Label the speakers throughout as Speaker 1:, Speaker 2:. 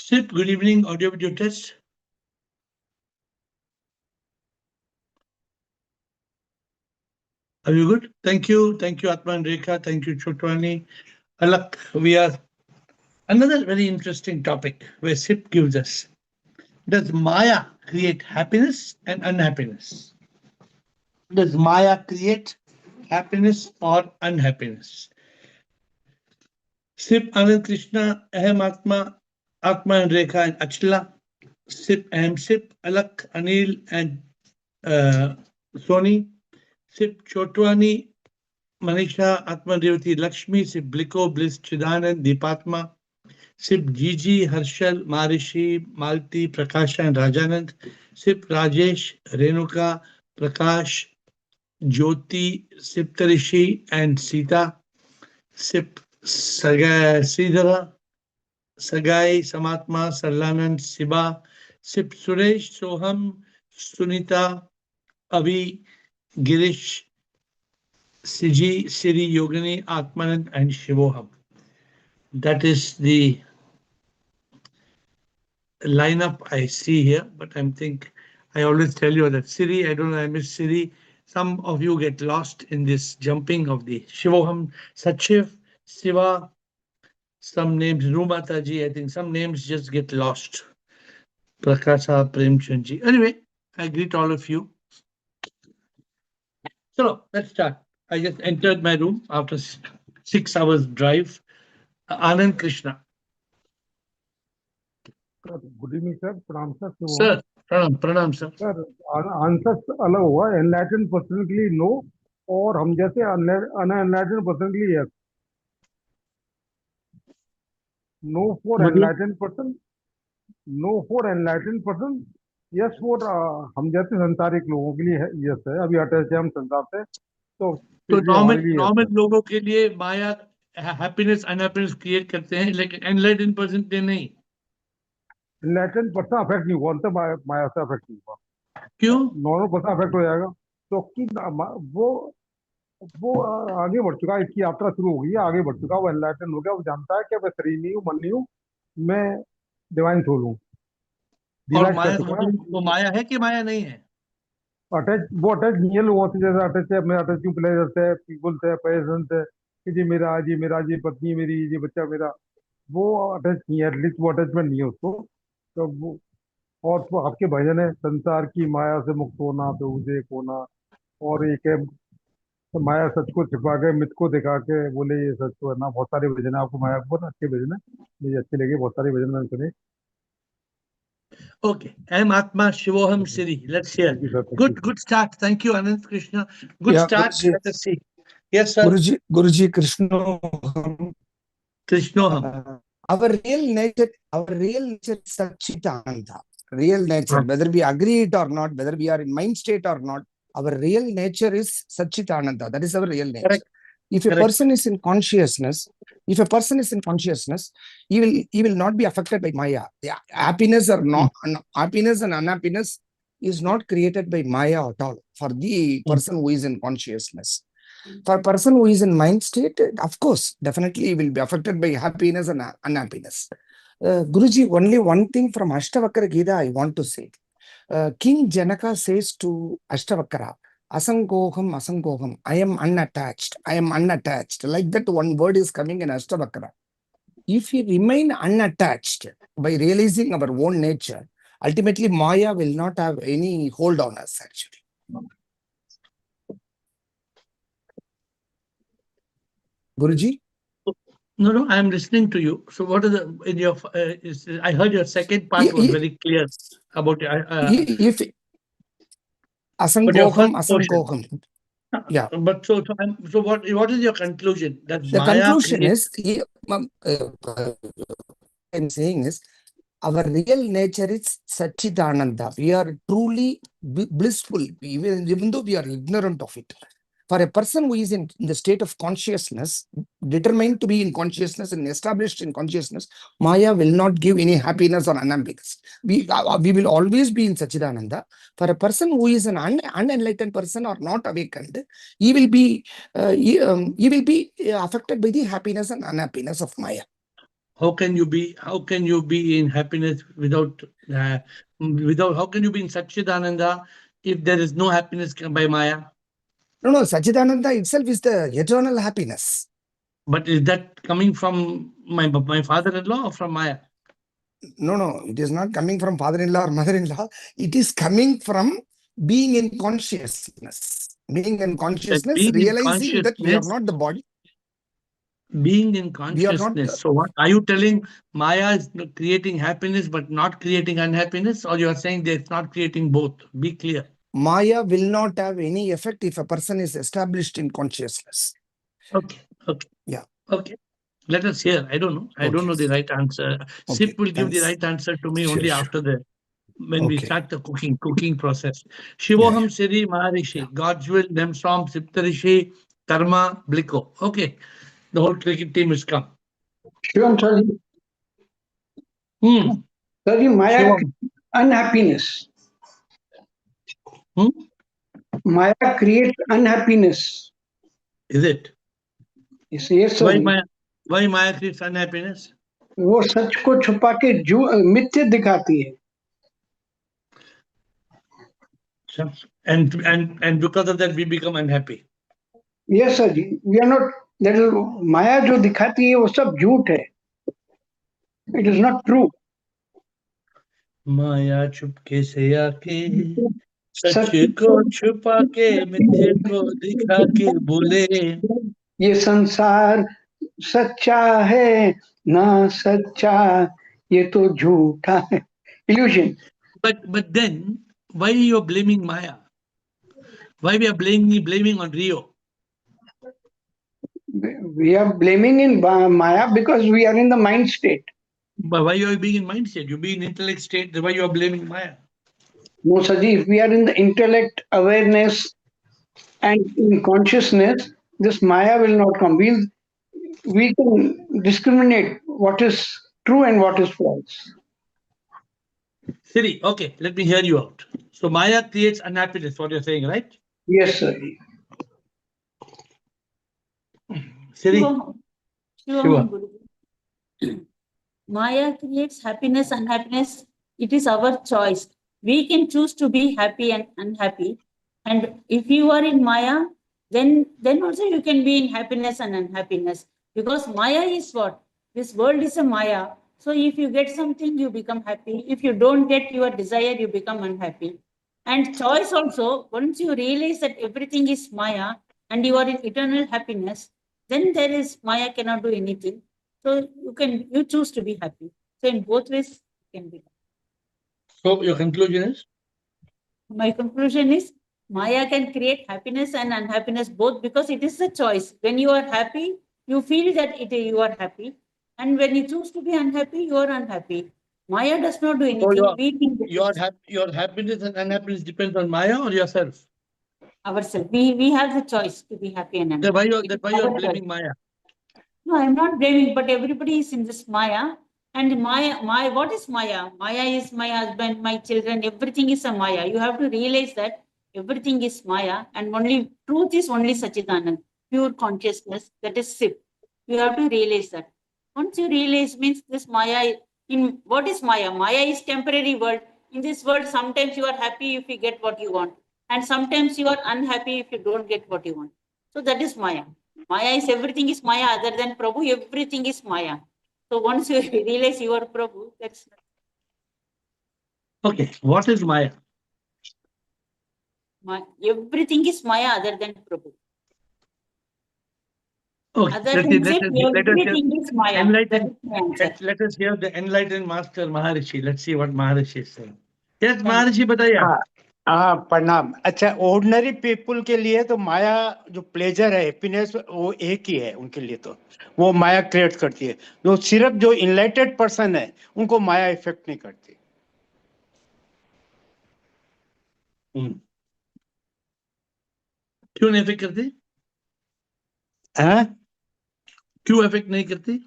Speaker 1: Sip, good evening. Audio video test. Are you good? Thank you. Thank you, Atman Rekha. Thank you, Chotwani. Alak, we are another very interesting topic where Sip gives us. Does Maya create happiness and unhappiness? Does Maya create happiness or unhappiness? Sip, Anand Krishna, Ahem Atma, Atman Rekha, and Achla. Sip, Ahem Sip, Alak, Anil, and Sony. Sip, Chotwani, Manisha, Atman Revati, Lakshmi, Sip, Bliko, Bliss, Chidanand, Deepatma. Sip, Gigi, Harshal, Marishi, Malti, Prakasha, and Rajanand. Sip, Rajesh, Renuka, Prakash, Jyoti, Siptarishi, and Sita. Sip, Sridhara, Sagai, Samatma, Sarlanand, Siba. Sip, Suresh, Soham, Sunita, Avi, Girish, Siji, Siri, Yogini, Atmanand, and Shivoham. That is the lineup I see here, but I always tell you that Siri, I don't know, I miss Siri. Some of you get lost in this jumping of the Shivoham, Sachiv, Siva, some names, Rumataji, I think some names just get lost. Prakasha, Premchandji. Anyway, I greet all of you. So let's start. I just entered my room after 6 hours drive. Anand Krishna.
Speaker 2: Good evening sir, प्रणाम sir.
Speaker 1: Sir प्रणाम sir.
Speaker 2: Sir answer अलग हुआ, enlightened person के लिए no और हम जैसे अनएनलाइटेंड person के लिए yes. No for enlightened person, no for enlightened person, yes for हम जैसे संसारिक लोगों के लिए यस है। अभी अटैच है हम संसार से, तो
Speaker 1: नॉर्मल लोगों के लिए माया हैप्पीनेस अनहैप्पीनेस क्रिएट करते हैं, लेकिन एनलाइटेंड पर्सन के नहीं।
Speaker 2: एनलाइटेंड पर्सन अफेक्ट नहीं हुआ, तो माया से अफेक्ट नहीं हुआ।
Speaker 1: क्यों?
Speaker 2: नॉर्मल पर्सन अफेक्ट हो जाएगा, तो वो आगे बढ़ चुका है, इसकी यात्रा शुरू हो गई है, आगे बढ़ चुका है, वो एनलाइटन हो गया, वो जानता है कि मैं शरीर नहीं हूँ, मन नहीं हूँ, मैं डिवाइन सोल हूँ।
Speaker 1: और माया, वो माया है कि माया नहीं है?
Speaker 2: वो अटैच नहीं है लोगों से, जैसे अटैच है, मैं अटैच हूँ प्लेजर से, पीपल से, पर्सन से, कि जी मेरा, जी पत्नी मेरी, जी बच्चा मेरा, वो अटैच नहीं है, एटलीस्ट वो अटैचमेंट नहीं है उसको। तो वो और वो आपके भजन है, संसार की माया से मुक्त होना, प्रभु से एक होना, और एक है तो माया सच को छिपा के मिथ को दिखा के बोले ये सच तो है ना। बहुत सारे भजन है, आपको माया को बहुत अच्छे भजन है, मुझे अच्छे लगे, बहुत सारे भजन मैंने सुने।
Speaker 1: Okay, I'm Atma Shivoham Siri. Let's hear. Good start. Thank you, Anand Krishna. Good start. Let us see. Yes, sir.
Speaker 3: Guruji, Krishnoham.
Speaker 1: Krishnoham.
Speaker 3: Our real nature is Satchitananda. Real nature, whether we agree it or not, whether we are in mind state or not, our real nature is Satchitananda. That is our real nature.
Speaker 1: Correct.
Speaker 3: If a person is in consciousness, he will not be affected by Maya. The happiness or not, happiness and unhappiness is not created by Maya at all for the person who is in consciousness. For a person who is in mind state, of course, definitely he will be affected by happiness and unhappiness. Guruji, only one thing from Ashtavakra Gita I want to say. King Janaka says to Ashtavakra, Asangoham, I am unattached. Like that one word is coming in Ashtavakra. If we remain unattached by realizing our own nature, ultimately Maya will not have any hold on us actually. Guruji?
Speaker 1: No, I am listening to you. So what are I heard your second part was very clear about
Speaker 3: if Asangoham. Yeah.
Speaker 1: But so what is your conclusion? That
Speaker 3: the
Speaker 1: Maya
Speaker 3: conclusion is, I'm saying is, our real nature is Satchitananda. We are truly blissful, even though we are ignorant of it. For a person who is in the state of consciousness, determined to be in consciousness and established in consciousness, Maya will not give any happiness or unhappiness. We will always be in Satchidananda. For a person who is an unenlightened person or not awakened, he will be affected by the happiness and unhappiness of Maya.
Speaker 1: how can you be in happiness without how can you be in Satchidananda if there is no happiness by Maya?
Speaker 3: No, Satchidananda itself is the eternal happiness.
Speaker 1: But is that coming from my father-in-law or from Maya?
Speaker 3: No, it is not coming from father-in-law or mother-in-law. It is coming from being in consciousness. Being in
Speaker 1: That
Speaker 3: consciousness,
Speaker 1: being in
Speaker 3: realizing that we are
Speaker 1: consciousness,
Speaker 3: not the body.
Speaker 1: being in
Speaker 3: We are not.
Speaker 1: consciousness. So what are you telling? Maya is creating happiness but not creating unhappiness, or you are saying that it's not creating both? Be clear.
Speaker 3: Maya will not have any effect if a person is established in consciousness.
Speaker 1: Okay.
Speaker 3: Yeah.
Speaker 1: Okay. Let us hear. I don't know. I don't know the right answer.
Speaker 3: Okay,
Speaker 1: Sip will give the
Speaker 3: thanks.
Speaker 1: right answer to me
Speaker 3: Sure,
Speaker 1: only
Speaker 3: sure.
Speaker 1: after when we
Speaker 3: Okay.
Speaker 1: start the cooking process. Shivoham Siri Maharishi, God's will, Nemsom, Siptarishi, Karma, Bliko. Okay. The whole cricket team has come.
Speaker 4: Shivam, sorry. Sorry, Maya
Speaker 1: Shivam.
Speaker 4: unhappiness. Maya creates unhappiness.
Speaker 1: Is it?
Speaker 4: Yes, sir.
Speaker 1: Why Maya creates unhappiness?
Speaker 4: वो सच को छुपा के मिथ्य दिखाती है.
Speaker 1: And because of that we become unhappy.
Speaker 4: Yes, sir. We are not. That is Maya जो दिखाती है वो सब झूठ है. It is not true.
Speaker 1: माया चुपके से आके सच को छुपा के मिथ्य को दिखा के बोले
Speaker 4: ये संसार सच्चा है ना सच्चा ये तो झूठा है. Illusion.
Speaker 1: But then why you are blaming Maya? Why we are blaming on Rio?
Speaker 4: We are blaming in Maya because we are in the mind state.
Speaker 1: But why you are being in mind state? You be in intellect state. Why you are blaming Maya?
Speaker 4: No, Saji, if we are in the intellect, awareness, and in consciousness, this Maya will not come. We can discriminate what is true and what is false.
Speaker 1: Siri, okay, let me hear you out. So Maya creates unhappiness, what you're saying, right?
Speaker 4: Yes, sir.
Speaker 1: Siri?
Speaker 5: Shivam, Guruji. Maya creates happiness, unhappiness. It is our choice. We can choose to be happy and unhappy. And if you are in Maya, then also you can be in happiness and unhappiness. Because Maya is what? This world is a Maya. So if you get something, you become happy. If you don't get your desire, you become unhappy. And choice also, once you realize that everything is Maya and you are in eternal happiness, then there is Maya cannot do anything. So you choose to be happy. So in both ways, you can be happy.
Speaker 1: So your conclusion is?
Speaker 5: My conclusion is Maya can create happiness and unhappiness both because it is a choice. When you are happy, you feel that you are happy. And when you choose to be unhappy, you are unhappy. Maya does not do anything.
Speaker 1: So your happiness and unhappiness depends on Maya or yourself?
Speaker 5: Ourselves. We have the choice to be happy and unhappy.
Speaker 1: Why you are blaming Maya?
Speaker 5: No, I'm not blaming, but everybody is in this Maya. And Maya, what is Maya? Maya is my husband, my children, everything is a Maya. You have to realize that everything is Maya and only truth is only Sachidanand, pure consciousness, that is Sip. You have to realize that. Once you realize means this Maya, in what is Maya? Maya is temporary world. In this world, sometimes you are happy if you get what you want. And sometimes you are unhappy if you don't get what you want. So that is Maya. Maya is everything is Maya other than Prabhu, everything is Maya. So once you realize you are Prabhu, that's
Speaker 1: okay. What is Maya?
Speaker 5: Everything is Maya other than Prabhu.
Speaker 1: Okay.
Speaker 5: Other than everything is Maya.
Speaker 1: Let us hear the enlightened master Maharishi. Let's see what Maharishi is saying. Yes, Maharishi, बताइए.
Speaker 6: हाँ प्रणाम. अच्छा, ordinary people के लिए तो माया जो pleasure है, happiness, वो एक ही है उनके लिए. तो वो माया क्रिएट करती है. जो सिर्फ जो इनलाइटेड पर्सन है उनको माया इफेक्ट नहीं करती.
Speaker 1: क्यों नहीं इफेक्ट करती? क्यों इफेक्ट नहीं करती?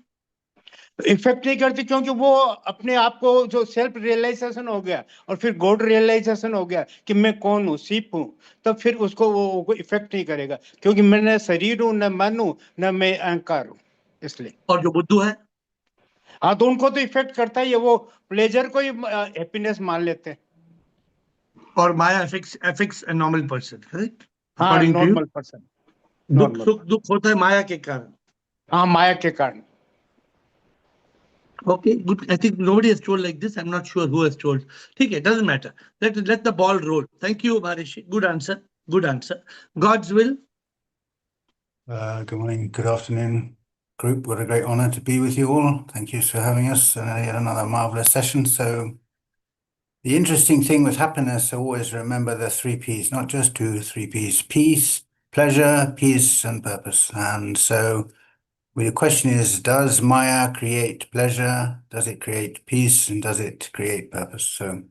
Speaker 6: इफेक्ट नहीं करती क्योंकि वो अपने आप को जो सेल्फ रियलाइजेशन हो गया और फिर गॉड रियलाइजेशन हो गया कि मैं कौन हूँ, सीप हूँ, तब फिर उसको वो इफेक्ट नहीं करेगा क्योंकि मैं न शरीर हूँ, न मन हूँ, न मैं अहंकार हूँ. इसलिए.
Speaker 1: और जो बुद्धू है
Speaker 6: हाँ, तो उनको तो इफेक्ट करता ही है, वो प्लेजर को ही हैप्पीनेस मान लेते हैं।
Speaker 1: Or Maya affects a normal person, correct?
Speaker 6: हाँ,
Speaker 1: According to you,
Speaker 6: normal person,
Speaker 1: दुख
Speaker 6: नॉर्मल।
Speaker 1: सुख दुख होता है माया के कारण.
Speaker 6: हाँ, माया के कारण।
Speaker 1: Okay, good. I think nobody has told like this. I'm not sure who has told. Okay, it doesn't matter. Let the ball roll. Thank you, Maharishi. Good answer. Good answer. God's will.
Speaker 7: Good morning, good afternoon, group. What a great honor to be with you all. Thank you for having us. Yet another marvelous session. So the interesting thing with happiness, always remember the 3 Ps, not just 3 Ps: peace, pleasure, peace, and purpose. And so the question is, does Maya create pleasure? Does it create peace? And does it create purpose? So,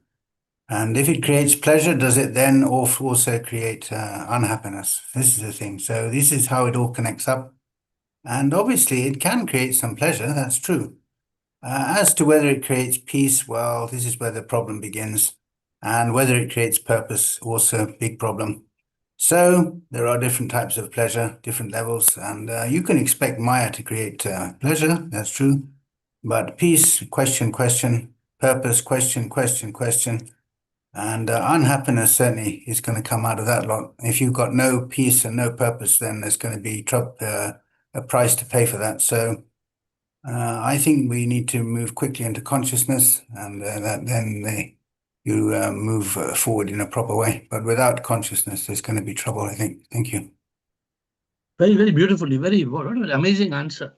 Speaker 7: and if it creates pleasure, does it then also create unhappiness? This is the thing. So this is how it all connects up. And obviously it can create some pleasure, that's true. As to whether it creates peace, well, this is where the problem begins. And whether it creates purpose, also a big problem. So there are different types of pleasure, different levels, and you can expect Maya to create pleasure, that's true. But peace, question, purpose, question. And unhappiness certainly is going to come out of that lot. If you've got no peace and no purpose, then there's going to be a price to pay for that. So I think we need to move quickly into consciousness, and you move forward in a proper way. But without consciousness, there's going to be trouble, I think. Thank you.
Speaker 1: Very, very beautifully. What an amazing answer.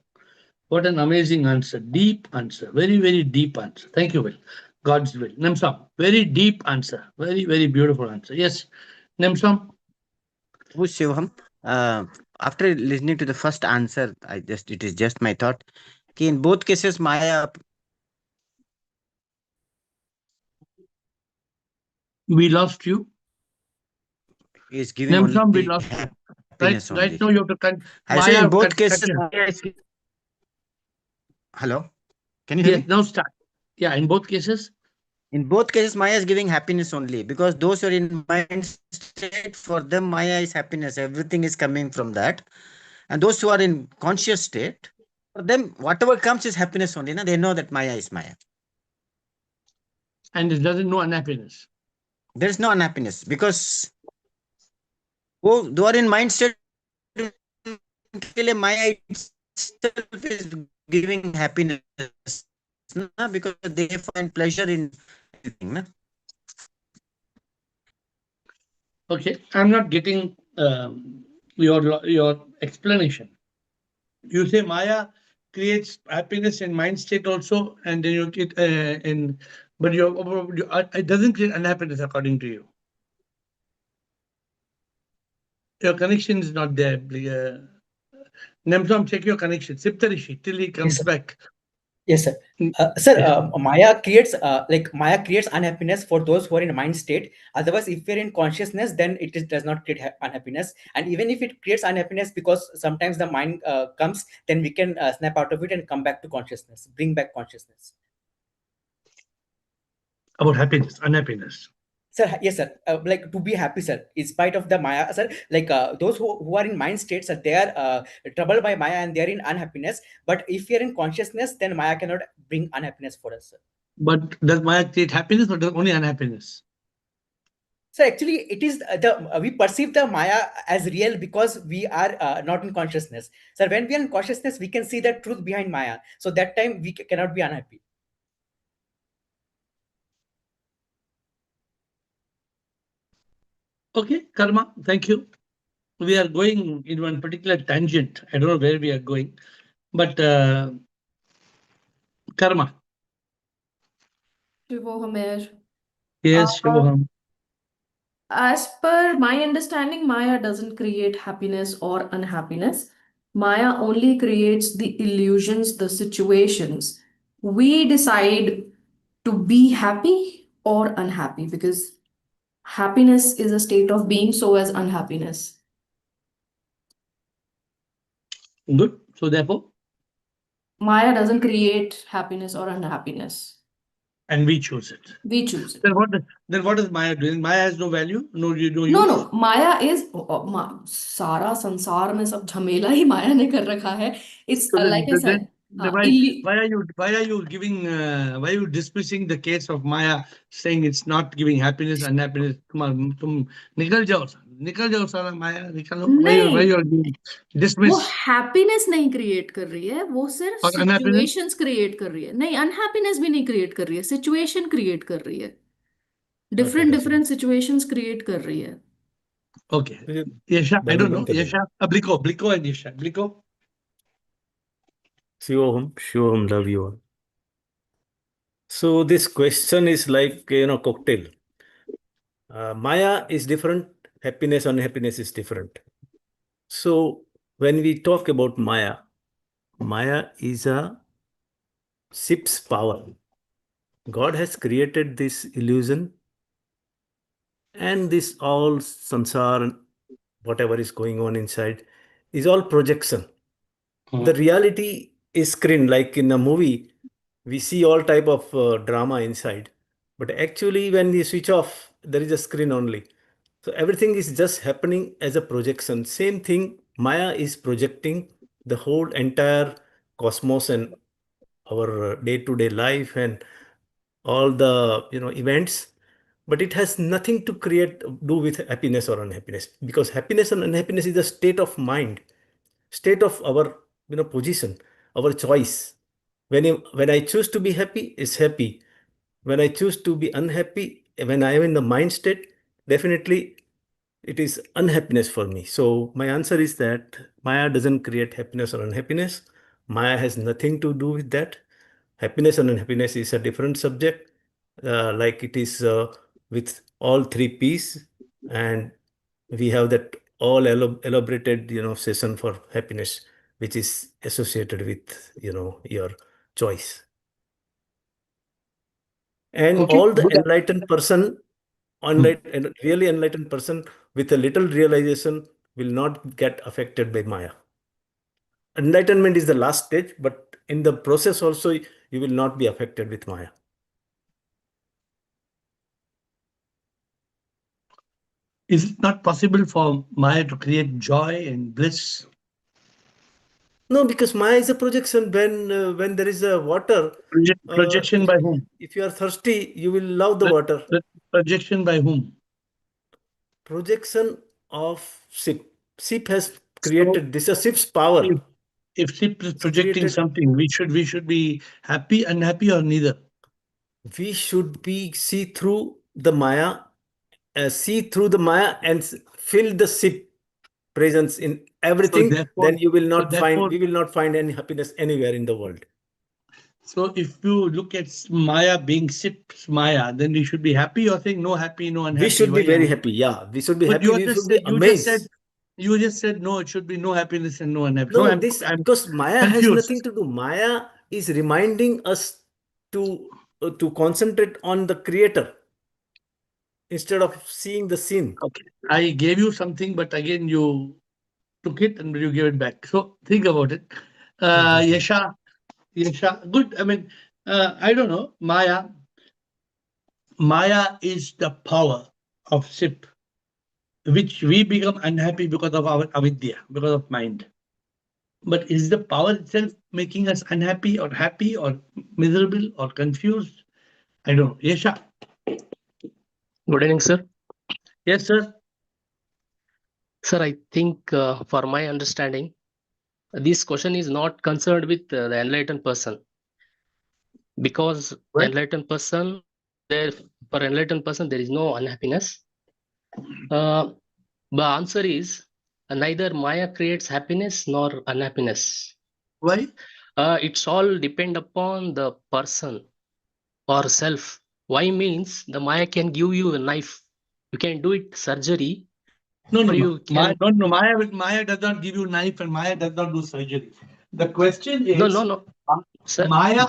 Speaker 1: What an amazing answer. Deep answer. Very, very deep answer. Thank you, Will. God's will. Nemsam. Very deep answer. Very, very beautiful answer. Yes. Nemsam.
Speaker 8: Shivam, after listening to the first answer, it is just my thought. In both cases, Maya
Speaker 1: We lost you.
Speaker 8: is giving
Speaker 1: Nemsam, we
Speaker 8: only
Speaker 1: lost you.
Speaker 8: happiness only.
Speaker 1: Right now you have to cut.
Speaker 8: I say in
Speaker 1: Maya
Speaker 8: both
Speaker 1: cut-
Speaker 8: cases,
Speaker 1: cut-
Speaker 8: Maya is... Hello, can you hear
Speaker 1: Yes,
Speaker 8: me?
Speaker 1: now start. Yeah, in both cases.
Speaker 8: In both cases, Maya is giving happiness only, because those who are in mind state, for them, Maya is happiness. Everything is coming from that. And those who are in conscious state, for them, whatever comes is happiness only. They know that Maya is Maya.
Speaker 1: And it doesn't know unhappiness.
Speaker 8: There is no unhappiness, because those who are in mind state, Maya itself is giving happiness, because they find pleasure in everything.
Speaker 1: Okay, I'm not getting your explanation. You say Maya creates happiness in mind state also, and then you get but it doesn't create unhappiness according to you. Your connection is not there. Nemsam, check your connection. Siptarishi, till he comes back.
Speaker 9: Yes, sir. Maya creates Maya creates unhappiness for those who are in mind state. Otherwise, if we're in consciousness, then does not create unhappiness. And even if it creates unhappiness, because sometimes the mind comes, then we can snap out of it and come back to consciousness, bring back consciousness.
Speaker 1: About happiness, unhappiness.
Speaker 9: Sir, yes, sir. Like to be happy, sir, in spite of the Maya, sir. Like those who are in mind states, sir, they are troubled by Maya and they are in unhappiness. But if we are in consciousness, then Maya cannot bring unhappiness for us, sir.
Speaker 1: But does Maya create happiness or does only unhappiness?
Speaker 9: So actually, it is we perceive the Maya as real because we are not in consciousness. So when we are in consciousness, we can see the truth behind Maya. So that time we cannot be unhappy.
Speaker 1: Okay, Karma, thank you. We are going in one particular tangent. I don't know where we are going, but Karma.
Speaker 10: Shivoham AiR.
Speaker 1: Yes, Shivoham.
Speaker 10: As per my understanding, Maya doesn't create happiness or unhappiness. Maya only creates the illusions, the situations. We decide to be happy or unhappy because happiness is a state of being, so as unhappiness.
Speaker 1: Good. So therefore,
Speaker 10: Maya doesn't create happiness or unhappiness.
Speaker 1: and we choose it.
Speaker 10: We choose it.
Speaker 1: Then what is Maya doing? Maya has no value, no use.
Speaker 10: No. Maya is सारा संसार में सब झमेला ही माया ने कर रखा है. It's
Speaker 1: So
Speaker 10: like I said.
Speaker 1: why are you giving why are you dismissing the case of Maya, saying it's not giving happiness and unhappiness? तुम निकल जाओ साला माया निकलो. Why you are
Speaker 10: वो
Speaker 1: dismiss
Speaker 10: हैप्पीनेस नहीं क्रिएट कर रही है, वो सिर्फ
Speaker 1: और unhappiness?
Speaker 10: सिचुएशंस क्रिएट कर रही है. नहीं, अनहैप्पीनेस भी नहीं क्रिएट कर रही है, सिचुएशन क्रिएट कर रही है. डिफरेंट सिचुएशंस क्रिएट कर रही है.
Speaker 1: Okay. Yasha, I don't know. Yasha, Bliko and Yasha. Bliko.
Speaker 11: Shivoham, love you all. So this question is like, cocktail. Maya is different, happiness, unhappiness is different. So when we talk about Maya, Maya is a ship's power. God has created this illusion and this all sansar, whatever is going on inside, is all projection. The reality is screen, like in a movie, we see all type of drama inside. But actually, when we switch off, there is a screen only. So everything is just happening as a projection. Same thing, Maya is projecting the whole entire cosmos and our day-to-day life and all the events. But it has nothing to do with happiness or unhappiness, because happiness and unhappiness is a state of mind, state of our position, our choice. When I choose to be happy, it's happy. When I choose to be unhappy, when I am in the mind state, definitely it is unhappiness for me. So my answer is that Maya doesn't create happiness or unhappiness. Maya has nothing to do with that. Happiness and unhappiness is a different subject, like it is with all three P's, and we have that all elaborated session for happiness, which is associated with your choice. And
Speaker 1: Okay.
Speaker 11: all the enlightened person, really enlightened person with a little realization will not get affected by Maya. Enlightenment is the last stage, but in the process also you will not be affected with Maya.
Speaker 1: Is it not possible for Maya to create joy and bliss?
Speaker 11: No, because Maya is a projection. When there is a water,
Speaker 1: Projection by whom?
Speaker 11: if you are thirsty, you will love the water.
Speaker 1: Projection by whom?
Speaker 11: Projection of ship. Ship has created this. A ship's power.
Speaker 1: If ship is projecting something, we should be happy, unhappy, or neither.
Speaker 11: We should be see through the Maya, and feel the ship presence in everything. Then you will not find. We will not find any happiness anywhere in the world.
Speaker 1: So if you look at Maya being ship's Maya, then we should be happy, or saying no happy, no unhappy.
Speaker 11: We should be very happy. Yeah, we should be happy. We should be amazed.
Speaker 1: You just said no, it should be no happiness and no unhappiness.
Speaker 11: No, because Maya has nothing to do. Maya is reminding us to concentrate on the creator instead of seeing the scene.
Speaker 1: Okay, I gave you something, but again you took it and you gave it back. So think about it. Yasha, good. I mean, I don't know. Maya is the power of ship, which we become unhappy because of our avidya, because of mind. But is the power itself making us unhappy or happy or miserable or confused? I don't know. Yasha.
Speaker 12: Good evening, sir.
Speaker 1: Yes, sir.
Speaker 12: Sir, I think for my understanding, this question is not concerned with the enlightened person, because enlightened person, for enlightened person there is no unhappiness. The answer is neither Maya creates happiness nor unhappiness.
Speaker 1: Why?
Speaker 12: It's all depend upon the person or self. Why means the Maya can give you a knife. You can do it surgery.
Speaker 1: No. Maya does not give you knife, and Maya does not do surgery. The question is
Speaker 12: no. Sir,
Speaker 1: Maya.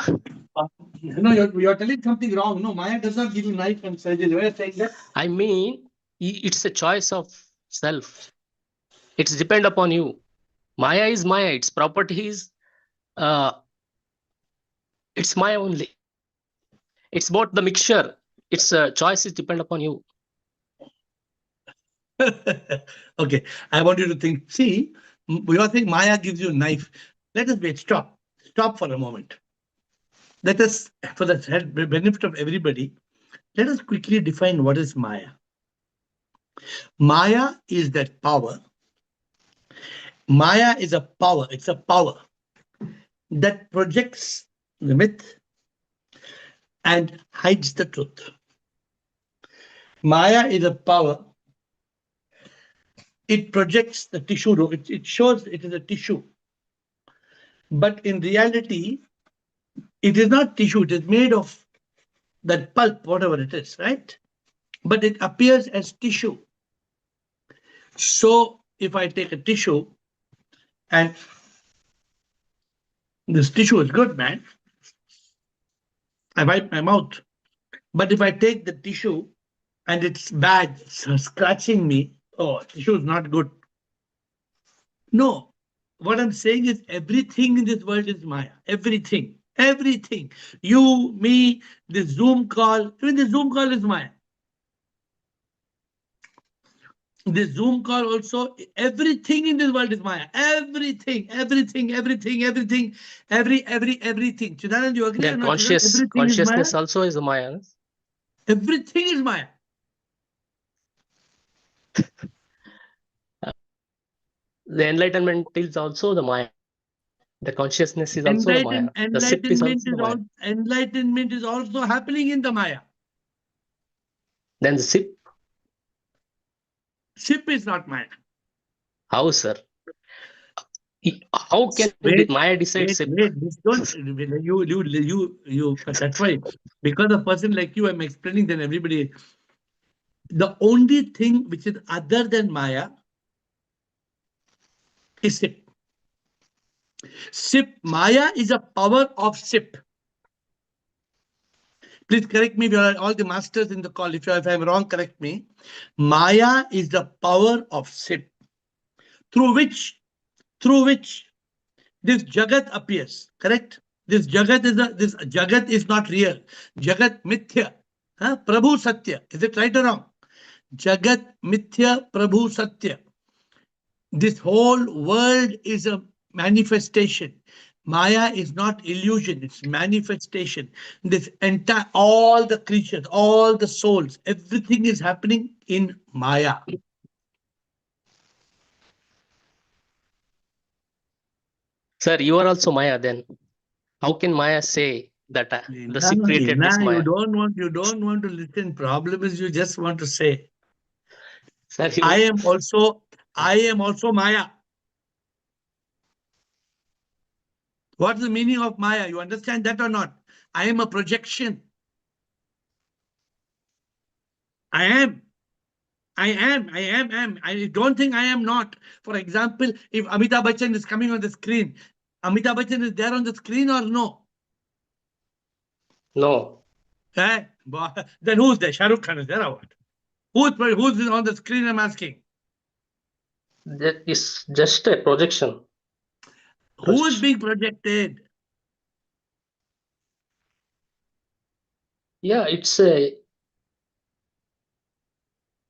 Speaker 1: No, you're telling something wrong. No, Maya does not give you knife and surgery. Why are you saying that?
Speaker 12: I mean, it's a choice of self. It's depend upon you. Maya is Maya. Its property is it's Maya only. It's about the mixture. Its choice is depend upon you.
Speaker 1: Okay, I want you to think. See, we all think Maya gives you a knife. Let us wait. Stop. stop for a moment. Let us, for the benefit of everybody, let us quickly define what is Maya. Maya is that power. Maya is a power. It's a power that projects the myth and hides the truth. Maya is a power. It projects the tissue. It shows it is a tissue. But in reality, it is not tissue. It is made of that pulp, whatever it is, right? But it appears as tissue. So if I take a tissue and this tissue is good, man, I wipe my mouth. But if I take the tissue and it's bad, it's scratching me, oh, tissue is not good. No, what I'm saying is everything in this world is Maya. Everything, everything. You, me, the Zoom call, even the Zoom call is Maya. The Zoom call also, everything in this world is Maya. Everything, everything, everything, everything, everything. Chidanand, you agree
Speaker 12: Then
Speaker 1: or not? Chidanand, everything is
Speaker 12: consciousness
Speaker 1: Maya.
Speaker 12: also is a Maya.
Speaker 1: Everything is Maya.
Speaker 12: The enlightenment is also the Maya. The consciousness is also the Maya. The SIP is also the Maya.
Speaker 1: Enlightenment is also happening in the Maya.
Speaker 12: Then the SIP,
Speaker 1: SIP is not Maya.
Speaker 12: how, sir? How can the Maya decide SIP?
Speaker 1: This don't, you, that's why, because a person like you, I'm explaining, then everybody, the only thing which is other than Maya is SIP. SIP, Maya is a power of SIP. Please correct me, all the masters in the call. If I'm wrong, correct me. Maya is the power of SIP, through which this Jagat appears. Correct? This Jagat is not real. Jagat mithya. Prabhu Satya. Is it right or wrong? Jagat mithya Prabhu Satya. This whole world is a manifestation. Maya is not illusion, it's manifestation. This entire, all the creatures, all the souls, everything is happening in Maya.
Speaker 12: Sir, you are also Maya then. How can Maya say that the SIP created this Maya?
Speaker 1: You don't want to listen. Problem is you just want to say.
Speaker 12: Sir,
Speaker 1: I am also Maya. What's the meaning of Maya? You understand that or not? I am a projection. I am. I don't think I am not. For example, if Amitabh Bachchan is coming on the screen, Amitabh Bachchan is there on the screen or no?
Speaker 12: No.
Speaker 1: Then who's there? Shah Rukh Khan is there or what? Who's on the screen, I'm asking?
Speaker 12: That is just a projection.
Speaker 1: Who is being projected?
Speaker 12: Yeah, it's a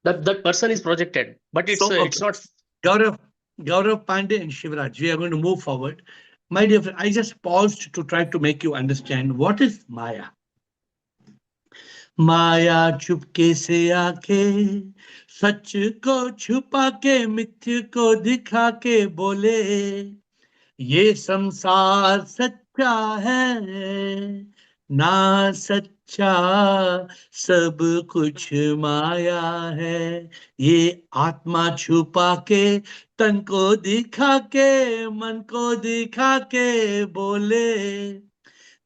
Speaker 12: that person is projected, but it's it's not.
Speaker 1: Gaurav Pandey and Shivraj, we are going to move forward. My dear friend, I just paused to try to make you understand what is Maya. माया चुपके से आके सच को छुपा के मिथ्य को दिखा के बोले ये संसार सच्चा है ना सच्चा सब कुछ माया है ये आत्मा छुपा के तन को दिखा के मन को दिखा के बोले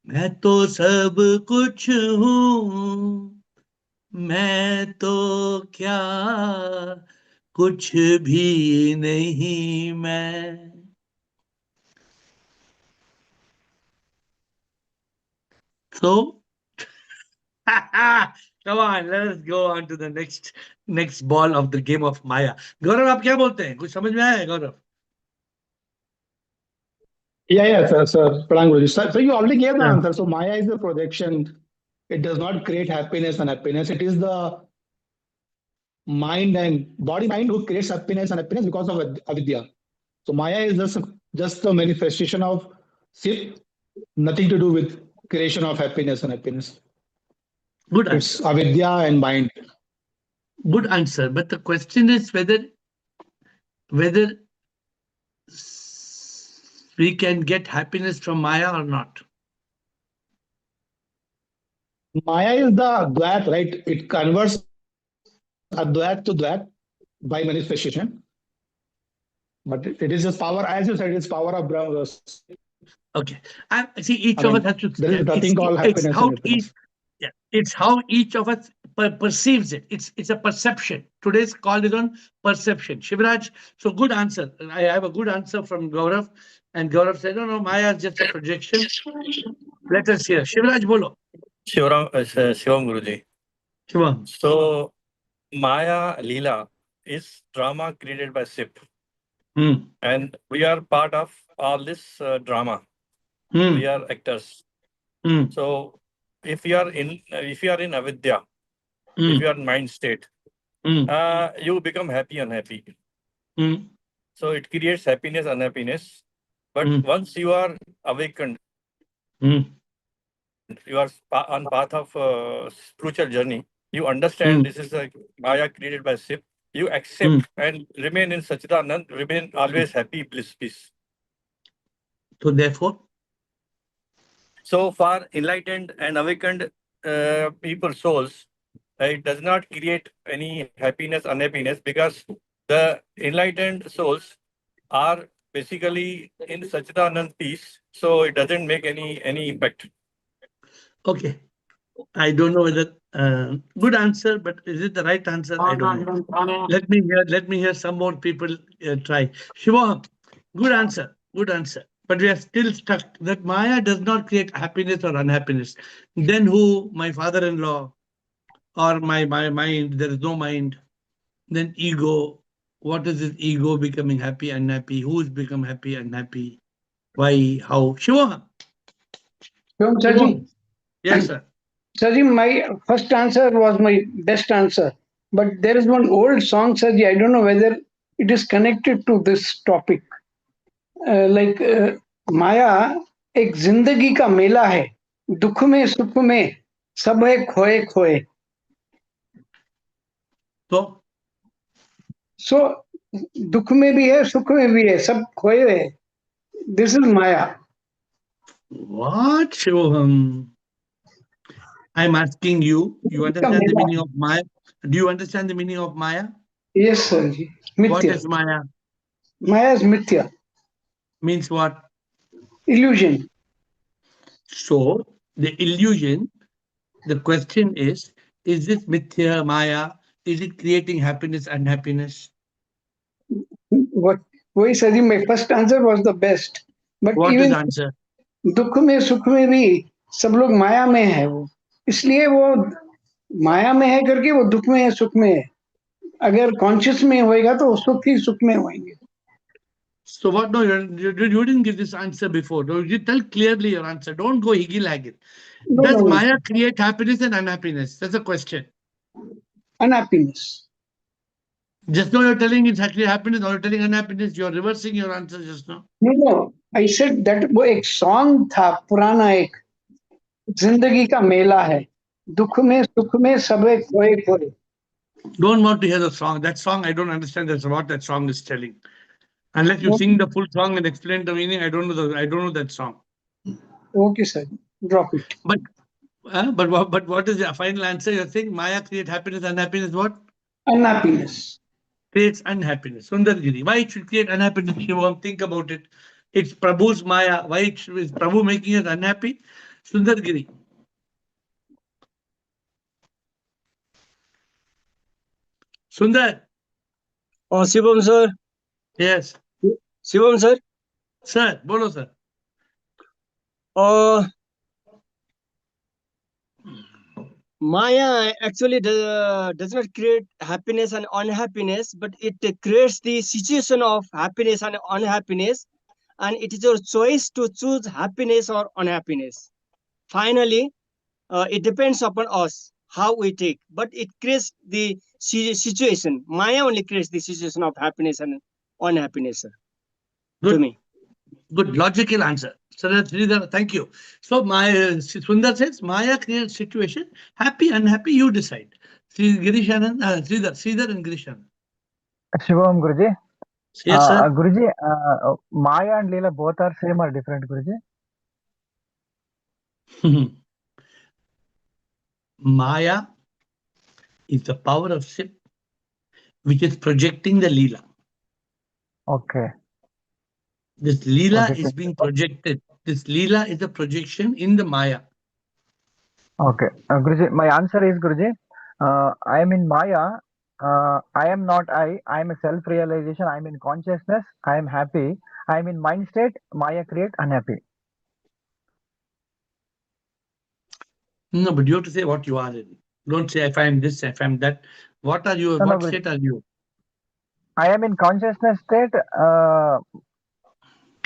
Speaker 1: मैं तो सब कुछ हूँ मैं तो क्या कुछ भी नहीं मैं So, come on, let us go on to the next ball of the game of Maya. गौरव आप क्या बोलते हैं कुछ समझ में आया है गौरव?
Speaker 13: Yeah, sir. Pradhan Guruji. So you already gave the answer. So Maya is a projection. It does not create happiness and happiness. It is the mind and body mind who creates happiness and happiness because of avidya. So Maya is just a manifestation of SIP nothing to do with creation of happiness and happiness.
Speaker 1: Good
Speaker 13: It's
Speaker 1: answer.
Speaker 13: avidya and mind.
Speaker 1: Good answer. But the question is whether we can get happiness from Maya or not.
Speaker 13: Maya is the Dvayat, right? It converts Advayat to Dvayat by manifestation. But it is just power, as you said, it's power of Brahma.
Speaker 1: Okay. And see, each
Speaker 13: I
Speaker 1: of us
Speaker 13: mean,
Speaker 1: has to.
Speaker 13: there is nothing called
Speaker 1: It's
Speaker 13: happiness and
Speaker 1: how each.
Speaker 13: happiness.
Speaker 1: Yeah, it's how each of us perceives it. It's a perception. Today's call is on perception. Shivraj, so good answer. I have a good answer from Gaurav, and Gaurav said, "No, Maya is just a projection." Let us hear. Shivraj, bolo.
Speaker 14: Shivam Guruji.
Speaker 1: Shivam.
Speaker 14: So, Maya Leela is drama created by SIP. And we are part of all this drama. We are actors. So, if you are in avidya, if you are in mind state, you become happy, unhappy. So it creates happiness, unhappiness. But once you are awakened, you are on path of spiritual journey. You understand this is a Maya created by SIP. You accept and remain in Sachidanand, remain always happy, bliss, peace.
Speaker 1: So therefore,
Speaker 14: so for enlightened and awakened people, souls, it does not create any happiness, unhappiness, because the enlightened souls are basically in Sachidanand peace. So it doesn't make any impact.
Speaker 1: Okay. I don't know whether good answer, but is it the right answer? I don't know. Let me hear some more people try. Shivam, good answer. Good answer. But we are still stuck that Maya does not create happiness or unhappiness. Then who? My father-in-law or my mind? There is no mind. Then ego. What is this ego becoming happy, unhappy? Who's become happy, unhappy? Why? How? Shivam.
Speaker 4: Shivam,
Speaker 1: Yes, sir.
Speaker 4: Sarji, my first answer was my best answer. But there is one old song, Sarji, I don't know whether it is connected to this topic. Like माया एक जिंदगी का मेला है, दुख में सुख में सब है खोए खोए. So दुख में भी है, सुख में भी है, सब खोए है. This is Maya.
Speaker 1: What, Shivam? I'm asking you, you understand the meaning of Maya? Do you understand the meaning of Maya?
Speaker 4: Yes, sir. Mithya.
Speaker 1: What is Maya?
Speaker 4: Maya is Mithya.
Speaker 1: Means what?
Speaker 4: Illusion.
Speaker 1: So, the illusion, the question is this Mithya, Maya? Is it creating happiness, unhappiness?
Speaker 4: What? वही sir ji, my first answer was the best. But
Speaker 1: What
Speaker 4: even
Speaker 1: is the answer?
Speaker 4: दुख में सुख में भी सब लोग माया में है वो, इसलिए वो माया में है करके वो दुख में है, सुख में है. अगर कॉन्शियस में होएगा तो सुख ही सुख में होएंगे.
Speaker 1: So what? No, you didn't give this answer before. No, you tell clearly your answer. Don't go higgy-laggy. Does Maya create happiness and unhappiness? That's a question.
Speaker 4: Unhappiness.
Speaker 1: Just now you're telling it's actually happiness, now you're telling unhappiness. You're reversing your answer just now.
Speaker 4: No, I said that वो एक song था पुराना, एक जिंदगी का मेला है, दुख में सुख में सबे खोए खोए.
Speaker 1: Don't want to hear the song. That song, I don't understand that's what that song is telling. Unless you sing the full song and explain the meaning, I don't know that song.
Speaker 4: Okay, sir. Drop it.
Speaker 1: But what is the final answer? You're saying Maya creates happiness, unhappiness, what?
Speaker 4: Unhappiness.
Speaker 1: Creates unhappiness. Sundargiri. Why it should create unhappiness? Shivam, think about it. It's Prabhu's Maya. Why is Prabhu making us unhappy? Sundargiri. Sundar.
Speaker 15: Oh, Shivam sir.
Speaker 1: Yes.
Speaker 15: Shivam sir.
Speaker 1: Sir, bolo sir.
Speaker 15: Maya actually does not create happiness and unhappiness, but it creates the situation of happiness and unhappiness, and it is your choice to choose happiness or unhappiness. Finally, it depends upon us how we take, but it creates the situation. Maya only creates the situation of happiness and unhappiness, sir.
Speaker 1: Good.
Speaker 15: To me.
Speaker 1: Good, logical answer. So that's Sridhar, thank you. So my Sundar says Maya creates situation, happy, unhappy, you decide. Sri Girish Anand, Sridhar and Girish Anand.
Speaker 16: Shivam Guruji.
Speaker 1: Yes, sir.
Speaker 16: Guruji, Maya and Leela both are same or different, Guruji?
Speaker 1: Maya is the power of Sip, which is projecting the Leela.
Speaker 16: Okay.
Speaker 1: This Leela
Speaker 16: Okay.
Speaker 1: is being projected. This Leela is a projection in the Maya.
Speaker 16: Okay. Guruji, my answer is, Guruji, I am in Maya. I am not I. I am a self-realization. I am in consciousness. I am happy. I am in mind state. Maya create unhappy.
Speaker 1: No, but you have to say what you are in. Don't say if I am this, if I am that. What are you?
Speaker 16: No,
Speaker 1: What
Speaker 16: Guruji.
Speaker 1: state are you?
Speaker 16: I am in consciousness state. I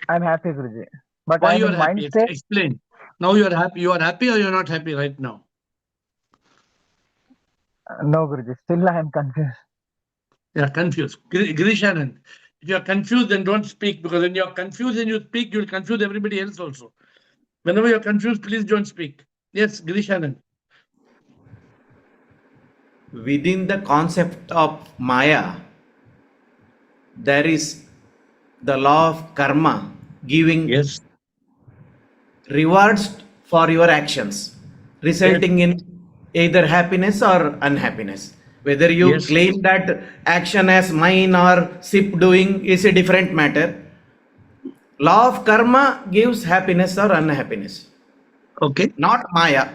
Speaker 16: am happy, Guruji. But
Speaker 1: Why
Speaker 16: I am
Speaker 1: you are
Speaker 16: in mind
Speaker 1: happy?
Speaker 16: state.
Speaker 1: Explain. Now you are happy. You are happy or you are not happy right now?
Speaker 16: No, Guruji. Still I am confused.
Speaker 1: You are confused. Grishanand, if you are confused, then don't speak, because when you are confused and you speak, you will confuse everybody else also. Whenever you are confused, please don't speak. Yes, Grishanand.
Speaker 17: Within the concept of Maya, there is the law of karma giving rewards for your actions, resulting in either happiness or unhappiness. Whether you claim that action as mine or SIP doing is a different matter. Law of karma gives happiness or unhappiness.
Speaker 1: Okay.
Speaker 17: Not Maya.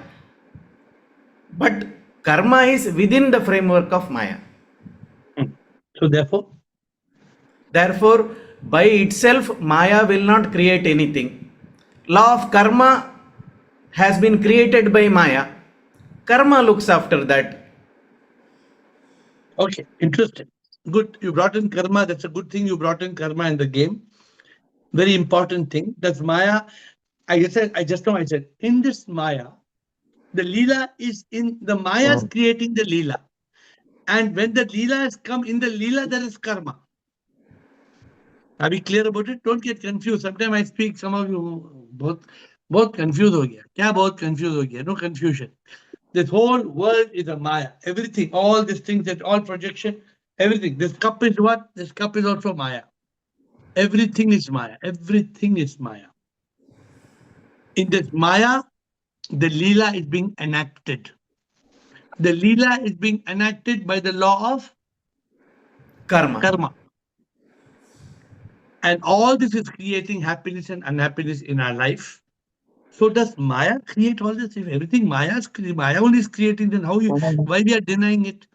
Speaker 17: But karma is within the framework of Maya.
Speaker 1: So
Speaker 17: therefore, by itself, Maya will not create anything. Law of karma has been created by Maya. Karma looks after that.
Speaker 1: Okay, interesting. Good. You brought in karma. That's a good thing. You brought in karma in the game. Very important thing. That's Maya. I said, in this Maya, the Leela is in the Maya is creating the Leela. And when the Leela has come in the Leela, there is karma. Are we clear about it? Don't get confused. Sometimes I speak, some of you both confused ho gaya. Kya bahut confused ho gaya? No confusion. This whole world is a Maya. Everything, all these things, that all projection, everything. This cup is what? This cup is also Maya. Everything is Maya. Everything is Maya. In this Maya, the Leela is being enacted. The Leela is being enacted by the law of karma. And all this is creating happiness and unhappiness in our life. So does Maya create all this? If everything Maya only is creating, then why we are denying it?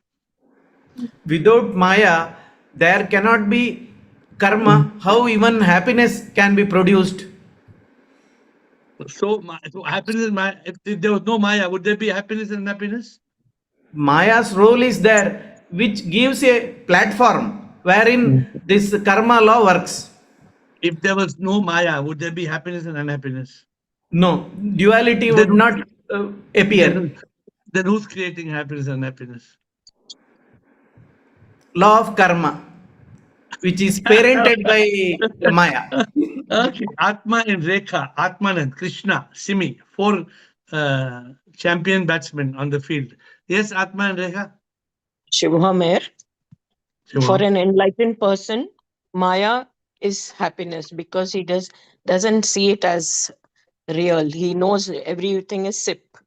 Speaker 17: Without Maya, there cannot be karma. How even happiness can be produced?
Speaker 1: So happiness, if there was no Maya, would there be happiness and unhappiness?
Speaker 17: Maya's role is there, which gives a platform wherein this karma law works.
Speaker 1: If there was no Maya, would there be happiness and unhappiness?
Speaker 17: No, duality would not appear.
Speaker 1: Then who's creating happiness and unhappiness?
Speaker 17: Law of karma, which is parented by Maya.
Speaker 1: Okay, Atma and Rekha, Atmanand, Krishna, Simi, 4 champion batsmen on the field. Yes, Atma and Rekha?
Speaker 18: Shubham AiR. For an enlightened person, Maya is happiness because he doesn't see it as real. He knows everything is SIP.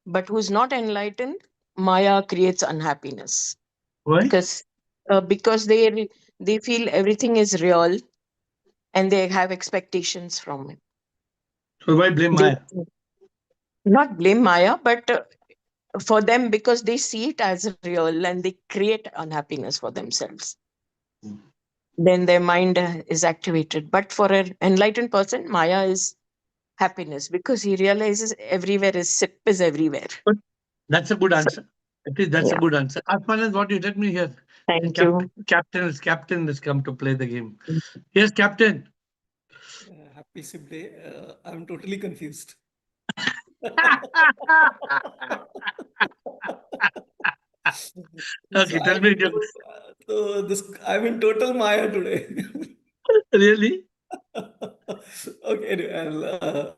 Speaker 18: But who's not enlightened, Maya creates unhappiness.
Speaker 1: Why?
Speaker 18: Because they feel everything is real and they have expectations from it.
Speaker 1: So why blame Maya?
Speaker 18: Not blame Maya, but for them, because they see it as real and they create unhappiness for themselves. Then their mind is activated. But for an enlightened person, Maya is happiness because he realizes everywhere is SIP is everywhere.
Speaker 1: That's a good answer. That's a good answer. Atmanand, what you let me hear?
Speaker 18: Thank you.
Speaker 1: Captain has come to play the game. Yes, Captain.
Speaker 19: Happy SIP day. I'm totally confused.
Speaker 1: Okay, tell me.
Speaker 19: I'm in total Maya today.
Speaker 1: Really?
Speaker 19: Okay, anyway, I'll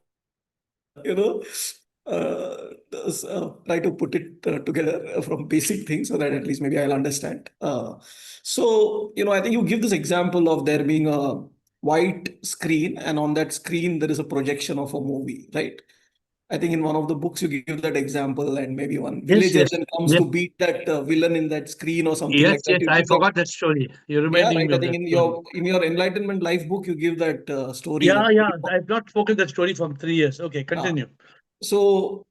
Speaker 19: try to put it together from basic things so that at least maybe I'll understand. So, I think you give this example of there being a white screen, and on that screen there is a projection of a movie, right? I think in one of the books you give that example, and maybe one
Speaker 1: Yes,
Speaker 19: villager
Speaker 1: yes,
Speaker 19: then comes
Speaker 1: yes,
Speaker 19: to beat that villain in that screen or something
Speaker 1: yes,
Speaker 19: like that.
Speaker 1: yes.
Speaker 19: You
Speaker 1: I
Speaker 19: give that,
Speaker 1: forgot that story. You're
Speaker 19: yeah,
Speaker 1: reminding
Speaker 19: right.
Speaker 1: me
Speaker 19: I
Speaker 1: of
Speaker 19: think
Speaker 1: that
Speaker 19: in
Speaker 1: story.
Speaker 19: your Enlightenment Life book you give that story.
Speaker 1: Yeah, yeah. I've not spoken that story from 3 years. Okay, continue.
Speaker 19: So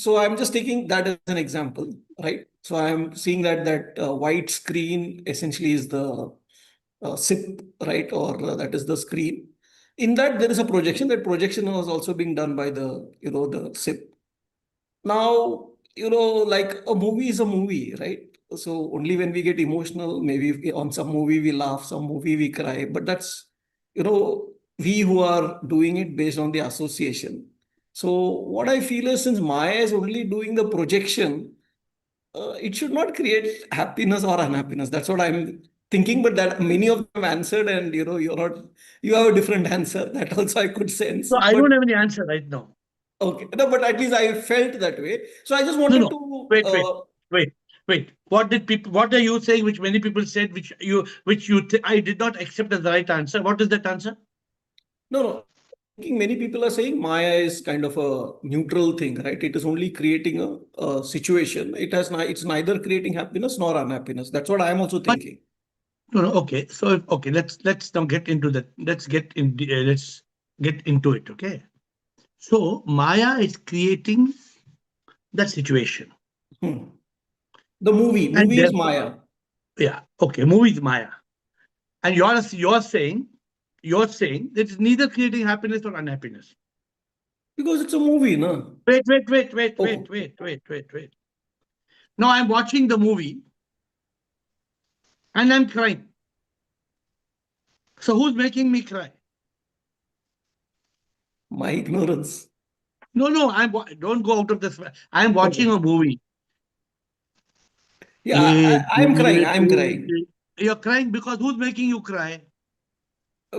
Speaker 19: I'm just taking that as an example, right? So I'm seeing that white screen essentially is the SIP, right? Or that is the screen. In that there is a projection. That projection was also being done by the the SIP. Now, like a movie is a movie, right? So only when we get emotional, maybe on some movie we laugh, some movie we cry, but that's, we who are doing it based on the association. So what I feel is, since Maya is only doing the projection, it should not create happiness or unhappiness. That's what I'm thinking, but that many of them answered, and you have a different answer. That also I could sense.
Speaker 1: So I
Speaker 19: But
Speaker 1: don't have any answer right now.
Speaker 19: okay, no, but at least I felt that way. So I just
Speaker 1: No,
Speaker 19: wanted
Speaker 1: no.
Speaker 19: to.
Speaker 1: Wait. What are you saying? Which many people said, I did not accept as the right answer. What is that answer?
Speaker 19: No. I think many people are saying Maya is kind of a neutral thing, right? It is only creating a situation. It's neither creating happiness nor unhappiness. That's what I am also thinking.
Speaker 1: No, no. Okay. So okay, let's now get into that. Let's get into it. Okay. So Maya is creating that situation.
Speaker 19: The movie
Speaker 1: And
Speaker 19: is
Speaker 1: therefore,
Speaker 19: Maya.
Speaker 1: yeah. Okay. Movie is Maya. And you're saying that it's neither creating happiness or unhappiness.
Speaker 19: Because it's a movie, no?
Speaker 1: Wait.
Speaker 19: Oh.
Speaker 1: Wait. Now I'm watching the movie and I'm crying. So who's making me cry?
Speaker 19: My ignorance.
Speaker 1: No, don't go out of this. I'm watching a movie.
Speaker 19: Yeah, I'm crying. I'm crying.
Speaker 1: You're crying because who's making you cry?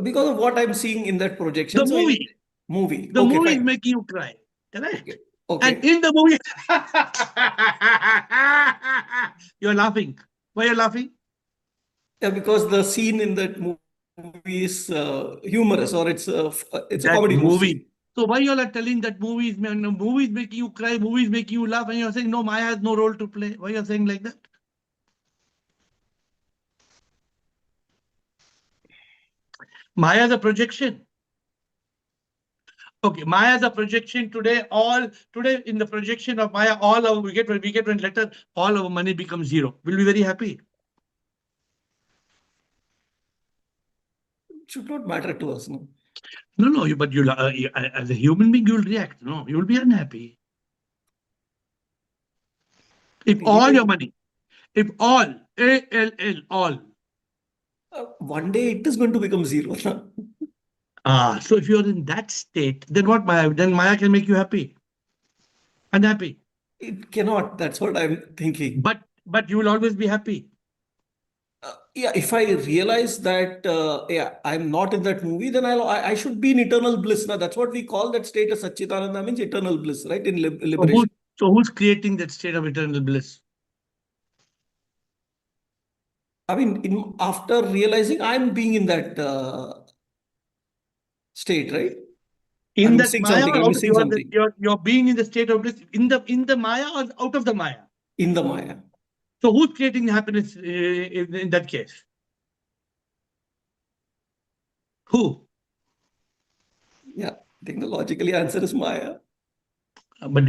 Speaker 19: Because of what I'm seeing in that projection.
Speaker 1: The
Speaker 19: So
Speaker 1: movie.
Speaker 19: movie.
Speaker 1: The
Speaker 19: Okay,
Speaker 1: movie is
Speaker 19: fine.
Speaker 1: making you cry. Correct?
Speaker 19: Okay.
Speaker 1: And in the movie, you're laughing. Why are you laughing?
Speaker 19: Yeah, because the scene in that movie is humorous, or it's a
Speaker 1: That
Speaker 19: comedy
Speaker 1: movie.
Speaker 19: scene.
Speaker 1: So why you all are telling that movie is making you cry, movie is making you laugh, and you're saying no, Maya has no role to play? Why you're saying like that? Maya is a projection. Okay, Maya is a projection today. Today in the projection of Maya, all our we get one letter, all our money becomes zero. We'll be very happy.
Speaker 19: It should not matter to us, no.
Speaker 1: No, but you as a human being, you'll react. No, you'll be unhappy. If all your money, if all, ALL, all.
Speaker 19: One day it is going to become zero.
Speaker 1: So if you're in that state, then what Maya? Then Maya can make you happy. Unhappy.
Speaker 19: It cannot. That's what I'm thinking.
Speaker 1: But you will always be happy.
Speaker 19: Yeah, if I realize that I'm not in that movie, then I should be in eternal bliss. Now that's what we call that state of Satchitananda, means eternal bliss, right? In liberation.
Speaker 1: So who's creating that state of eternal bliss?
Speaker 19: I mean, after realizing I'm being in that state, right?
Speaker 1: In
Speaker 19: I'm
Speaker 1: that
Speaker 19: missing
Speaker 1: Maya,
Speaker 19: something. I'm missing something.
Speaker 1: you're being in the state of bliss in the Maya or out of the Maya?
Speaker 19: In the Maya.
Speaker 1: So who's creating the happiness in that case? Who?
Speaker 19: Yeah, I think the logically answer is Maya.
Speaker 1: But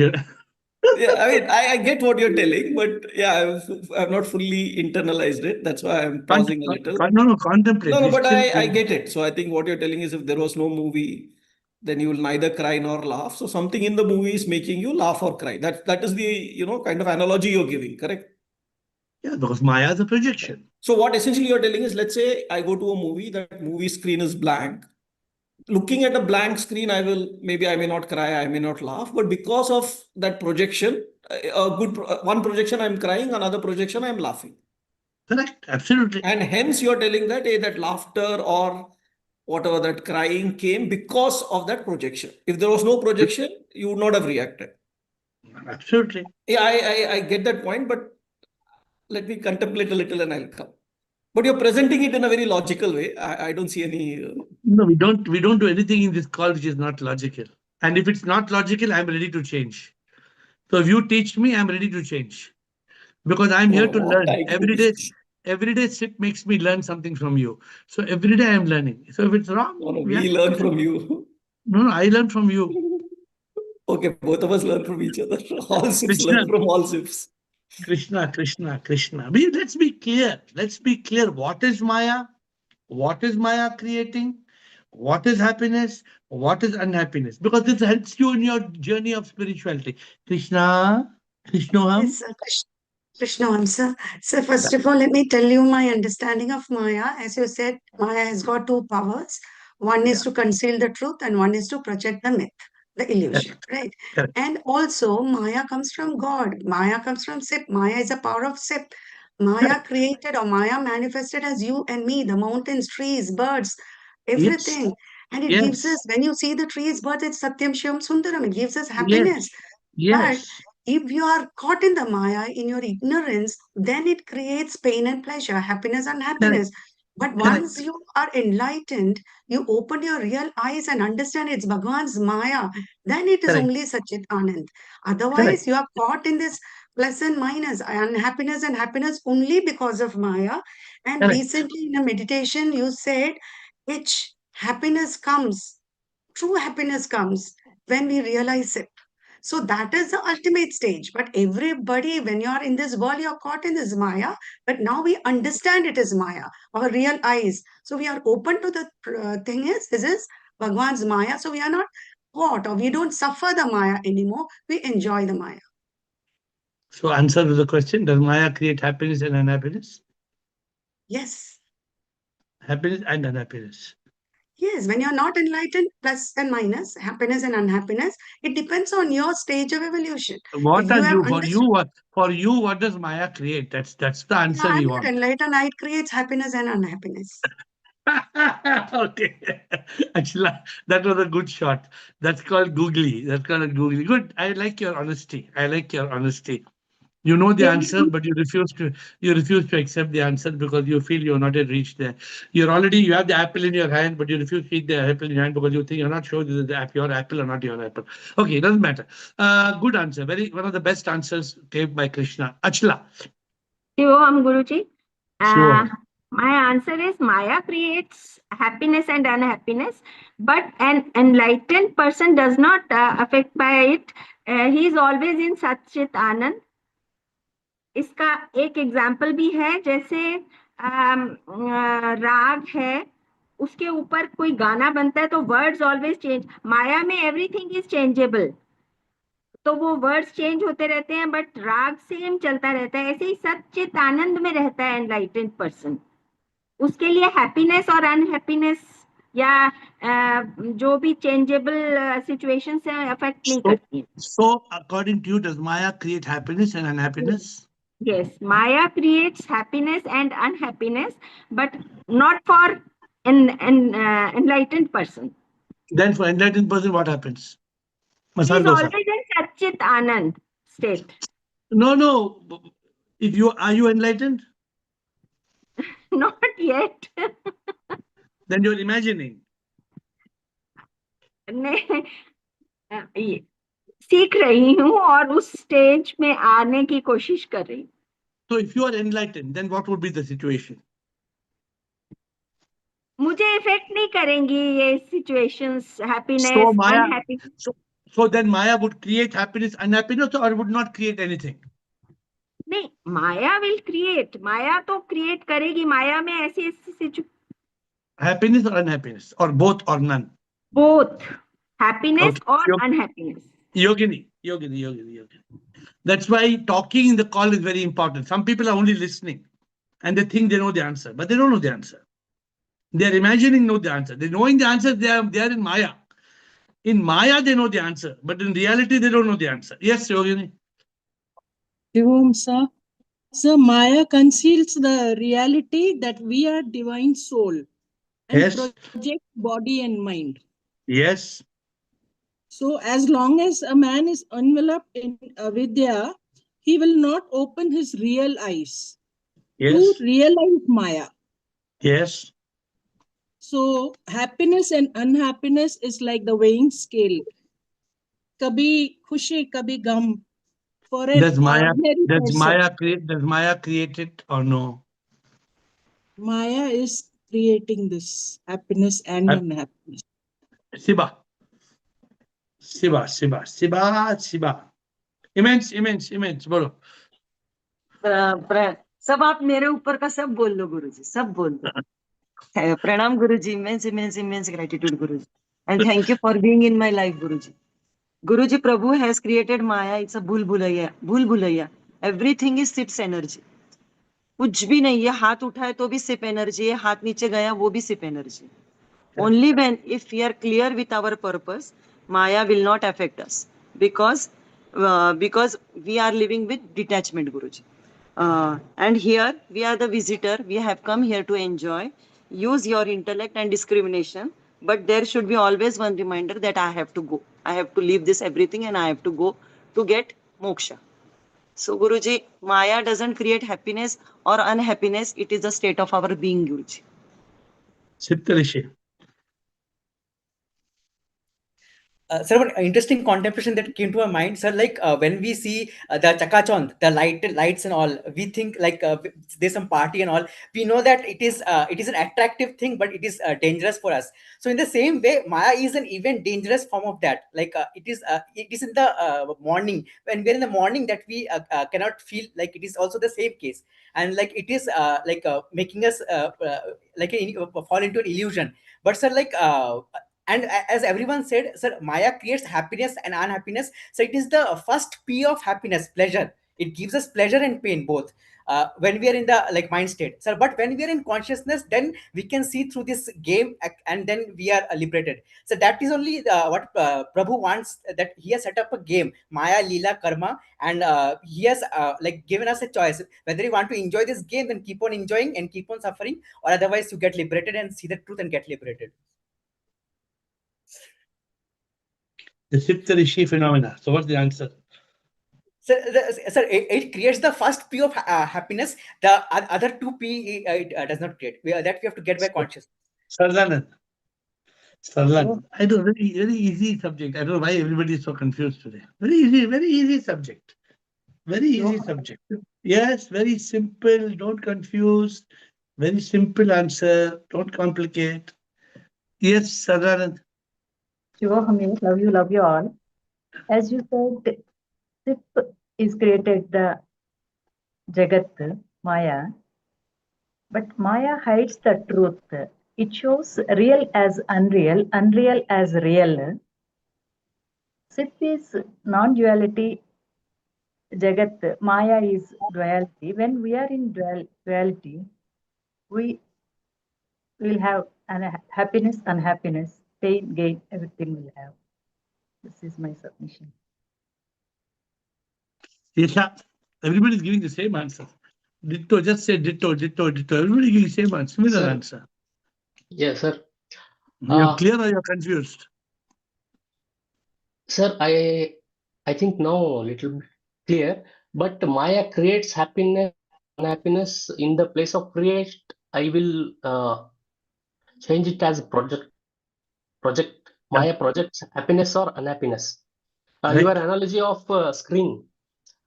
Speaker 19: yeah, I mean, I get what you're telling, but yeah, I've not fully internalized it. That's why I'm pausing a little.
Speaker 1: No, contemplate.
Speaker 19: No, but I get it. So I think what you're telling is, if there was no movie, then you will neither cry nor laugh. So something in the movie is making you laugh or cry. That is the kind of analogy you're giving, correct?
Speaker 1: Yeah, because Maya is a projection.
Speaker 19: So what essentially you're telling is, let's say I go to a movie, that movie screen is blank. Looking at a blank screen, I may not cry, I may not laugh, but because of that projection, one projection I'm crying, another projection I'm laughing.
Speaker 1: Correct, absolutely.
Speaker 19: And hence you're telling that that laughter or whatever that crying came because of that projection. If there was no projection, you would not have reacted.
Speaker 1: Absolutely.
Speaker 19: Yeah, I get that point, but let me contemplate a little and I'll come. But you're presenting it in a very logical way. I don't see any.
Speaker 1: No, we don't do anything in this call which is not logical. And if it's not logical, I'm ready to change. So if you teach me, I'm ready to change. Because I'm here to learn. Every day SIP makes me learn something from you. So every day I'm learning. So if it's wrong,
Speaker 19: we learn from you.
Speaker 1: No, I learn from you.
Speaker 19: Okay, both of us learn from each other. All SIPs learn from all SIPs.
Speaker 1: Krishna. Let's be clear. Let's be clear. What is Maya? What is Maya creating? What is happiness? What is unhappiness? Because this helps you in your journey of spirituality. Krishna.
Speaker 20: Yes, sir. Krishna, sir. So first of all, let me tell you my understanding of Maya. As you said, Maya has got two powers. One is to conceal the truth and one is to project the myth, the illusion, right? And also, Maya comes from God. Maya comes from SIP. Maya is a power of SIP. Maya created or Maya manifested as you and me, the mountains, trees, birds, everything. And it gives us, when you see the trees, birds, it's Satyam Shivam Sundaram. It gives us happiness. But if you are caught in the Maya, in your ignorance, then it creates pain and pleasure, happiness and unhappiness. But once you are enlightened, you open your real eyes and understand it's Bhagwan's Maya, then it is only Satchit Anand. Otherwise, you are caught in this plus and minus, unhappiness and happiness only because of Maya. And recently in a meditation, you said, which happiness comes, true happiness comes when we realize it. So that is the ultimate stage. But everybody, when you're in this world, you're caught in this Maya. But now we understand it is Maya, our real eyes. So we are open to the thing is, this is Bhagwan's Maya. So we are not caught or we don't suffer the Maya anymore. We enjoy the Maya.
Speaker 1: So answer to the question, does Maya create happiness and unhappiness?
Speaker 20: Yes.
Speaker 1: Happiness and unhappiness.
Speaker 20: Yes, when you're not enlightened, plus and minus, happiness and unhappiness, it depends on your stage of evolution.
Speaker 1: What
Speaker 20: If
Speaker 1: does
Speaker 20: you have
Speaker 1: you for you? What does Maya create? That's the answer
Speaker 20: I'm
Speaker 1: we
Speaker 20: not
Speaker 1: want.
Speaker 20: enlightened. It creates happiness and unhappiness.
Speaker 1: Okay, actually, that was a good shot. That's called googly. That's called a googly. Good. I like your honesty. You know the answer, but you refuse to accept the answer because you feel you're not yet reached there. You have the apple in your hand, but you refuse to eat the apple in your hand because you think you're not sure this is your apple or not your apple. Okay, it doesn't matter. Good answer. One of the best answers gave by Krishna. Achla.
Speaker 21: Shivam Guruji.
Speaker 1: Sure.
Speaker 21: My answer is Maya creates happiness and unhappiness, but an enlightened person does not affect by it. He is always in Satchit Anand. इसका एक example भी है, जैसे राग है, उसके ऊपर कोई गाना बनता है तो वर्ड्स ऑलवेज चेंज. माया में एवरीथिंग इज चेंजेबल, तो वो वर्ड्स चेंज होते रहते हैं बट राग सेम चलता रहता है. ऐसे ही सच्चित आनंद में रहता है एनलाइटेंड पर्सन. उसके लिए हैप्पीनेस और अनहैप्पीनेस या जो भी चेंजेबल सिचुएशंस हैं अफेक्ट नहीं करती.
Speaker 1: So according to you, does Maya create happiness and unhappiness?
Speaker 21: Yes, Maya creates happiness and unhappiness, but not for an enlightened person.
Speaker 1: Then for enlightened person, what happens?
Speaker 21: He is always in Satchit Anand state.
Speaker 1: No. Are you enlightened?
Speaker 21: Not yet.
Speaker 1: Then you're imagining.
Speaker 21: सीख रही हूँ और उस stage में आने की कोशिश कर रही हूँ.
Speaker 1: So if you are enlightened, then what would be the situation?
Speaker 21: मुझे इफेक्ट नहीं करेंगी ये situations, happiness, unhappiness.
Speaker 1: So then Maya would create happiness, unhappiness, or would not create anything?
Speaker 21: नहीं, माया will create. माया तो create करेगी. माया में ऐसी situation.
Speaker 1: Happiness or unhappiness, or both or none?
Speaker 21: Both. Happiness or unhappiness.
Speaker 1: Yogini. That's why talking in the call is very important. Some people are only listening and they think they know the answer, but they don't know the answer. They're imagining know the answer. They're knowing the answer, they are in Maya. In Maya, they know the answer, but in reality, they don't know the answer. Yes, Yogini.
Speaker 22: Sir. So Maya conceals the reality that we are divine soul.
Speaker 1: and
Speaker 2: project body and mind.
Speaker 1: Yes.
Speaker 2: So as long as a man is enveloped in avidya, he will not open his real eyes to realize Maya.
Speaker 1: Yes.
Speaker 2: So happiness and unhappiness is like the weighing scale. Kabhi khushi, kabhi gum. For an
Speaker 1: Does Maya create it or no?
Speaker 2: Maya is creating this happiness and unhappiness.
Speaker 1: Siba. Immense. बोलो.
Speaker 22: सब आप मेरे ऊपर का सब बोल लो गुरुजी, सब बोल दो. Pranam Guruji, immense gratitude Guruji, and thank you for being in my life Guruji. Guruji, Prabhu has created Maya. It's a bhul-bhulaiya. Everything is SIP's energy. कुछ भी नहीं है, हाथ उठाए तो भी SIP energy है, हाथ नीचे गया वो भी SIP energy. Only when, if we are clear with our purpose, Maya will not affect us, because we are living with detachment, Guruji. And here we are the visitor. We have come here to enjoy. Use your intellect and discrimination, but there should be always one reminder that I have to go. I have to leave this everything and I have to go to get moksha. So Guruji, Maya doesn't create happiness or unhappiness. It is the state of our being, Guruji.
Speaker 1: Sittarishi.
Speaker 9: Sir, one interesting contemplation that came to my mind, sir, like when we see the chakachand, the lights and all, we think like there's some party and all. We know that it is an attractive thing, but it is dangerous for us. So in the same way, Maya is an even dangerous form of that. Like it is in the morning, when we're in the morning, that we cannot feel, like it is also the same case, and like it is making us fall into an illusion. But sir, like and as everyone said, sir, Maya creates happiness and unhappiness. So it is the first P of happiness, pleasure. It gives us pleasure and pain both when we are in the like mind state, sir. But when we are in consciousness, then we can see through this game, and then we are liberated. So that is only what Prabhu wants. That he has set up a game, Maya, Leela, Karma, and he has like given us a choice whether you want to enjoy this game, then keep on enjoying and keep on suffering, or otherwise you get liberated and see the truth and get liberated.
Speaker 1: The Sittarishi phenomena. So what's the answer?
Speaker 9: Sir, it creates the first P of happiness. The other two P it does not create. That we have to get by consciousness.
Speaker 1: Sarlan. I know, very easy subject. I don't know why everybody is so confused today. Very easy subject. Very easy subject. Yes, very simple. Don't confuse. Very simple answer. Don't complicate. Yes, Sarlan.
Speaker 5: Shivahami, love you all. As you said, SIP is created the Jagat, Maya, but Maya hides the truth. It shows real as unreal, unreal as real. SIP is non-duality, Jagat, Maya is duality. When we are in duality, we will have happiness, unhappiness, pain, gain, everything will have. This is my submission.
Speaker 1: Yesha, everybody is giving the same answer. Ditto, just say ditto. Everybody giving the same answer, similar answer.
Speaker 12: Yes, sir.
Speaker 1: You're clear or you're confused?
Speaker 12: Sir, I think now a little bit clear, but Maya creates happiness, unhappiness. In the place of create, I will change it as project. Maya projects happiness or unhappiness. Your analogy of screen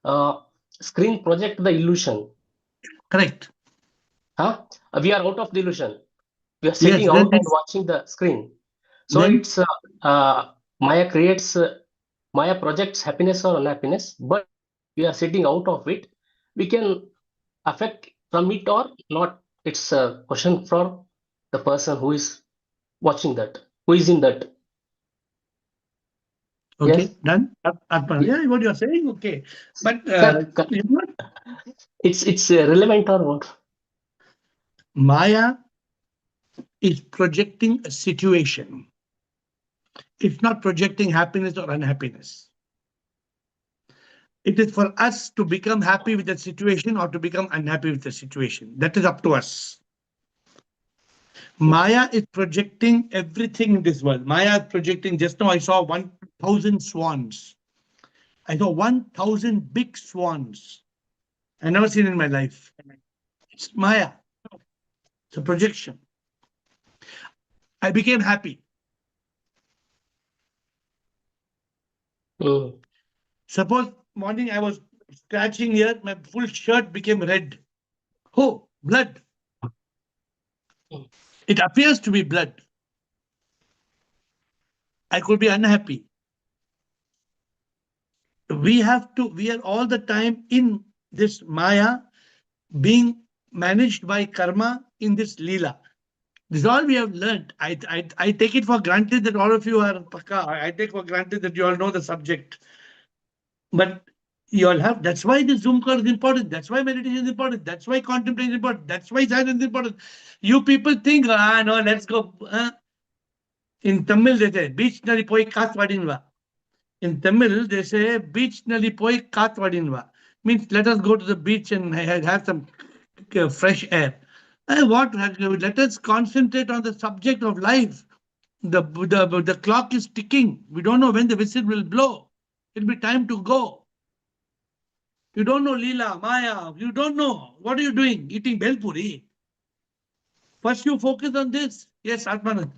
Speaker 12: project the illusion.
Speaker 1: Correct.
Speaker 12: We are out of the illusion. We are sitting out and watching the screen. So it's Maya creates, Maya projects happiness or unhappiness, but we are sitting out of it. We can affect from it or not. It's a question for the person who is watching that, who is in that.
Speaker 1: Okay,
Speaker 12: yes.
Speaker 1: Done. Yeah, what you're saying, okay. But
Speaker 12: it's relevant or what?
Speaker 1: Maya is projecting a situation. It's not projecting happiness or unhappiness. It is for us to become happy with the situation or to become unhappy with the situation. That is up to us. Maya is projecting everything in this world. Maya is projecting, just now I saw 1,000 swans. I saw 1,000 big swans. I never seen in my life. It's Maya. It's a projection. I became happy. Suppose morning I was scratching here, my full shirt became red. Oh, blood. It appears to be blood. I could be unhappy. We are all the time in this Maya being managed by karma in this Leela. This is all we have learned. I take it for granted that all of you are Paka. I take for granted that you all know the subject. But you all have, that's why the Zoom call is important. That's why meditation is important. That's why contemplation is important. That's why silence is important. You people think, no, let's go. In Tamil, they say, beach nali poi kaat vadinva. In Tamil, they say, beach nali poi kaat vadinva. Means let us go to the beach and have some fresh air. Let us concentrate on the subject of life. The clock is ticking. We don't know when the whistle will blow. It'll be time to go. You don't know Leela, Maya. You don't know. What are you doing? Eating Belpuri. First you focus on this. Yes, Atmanand.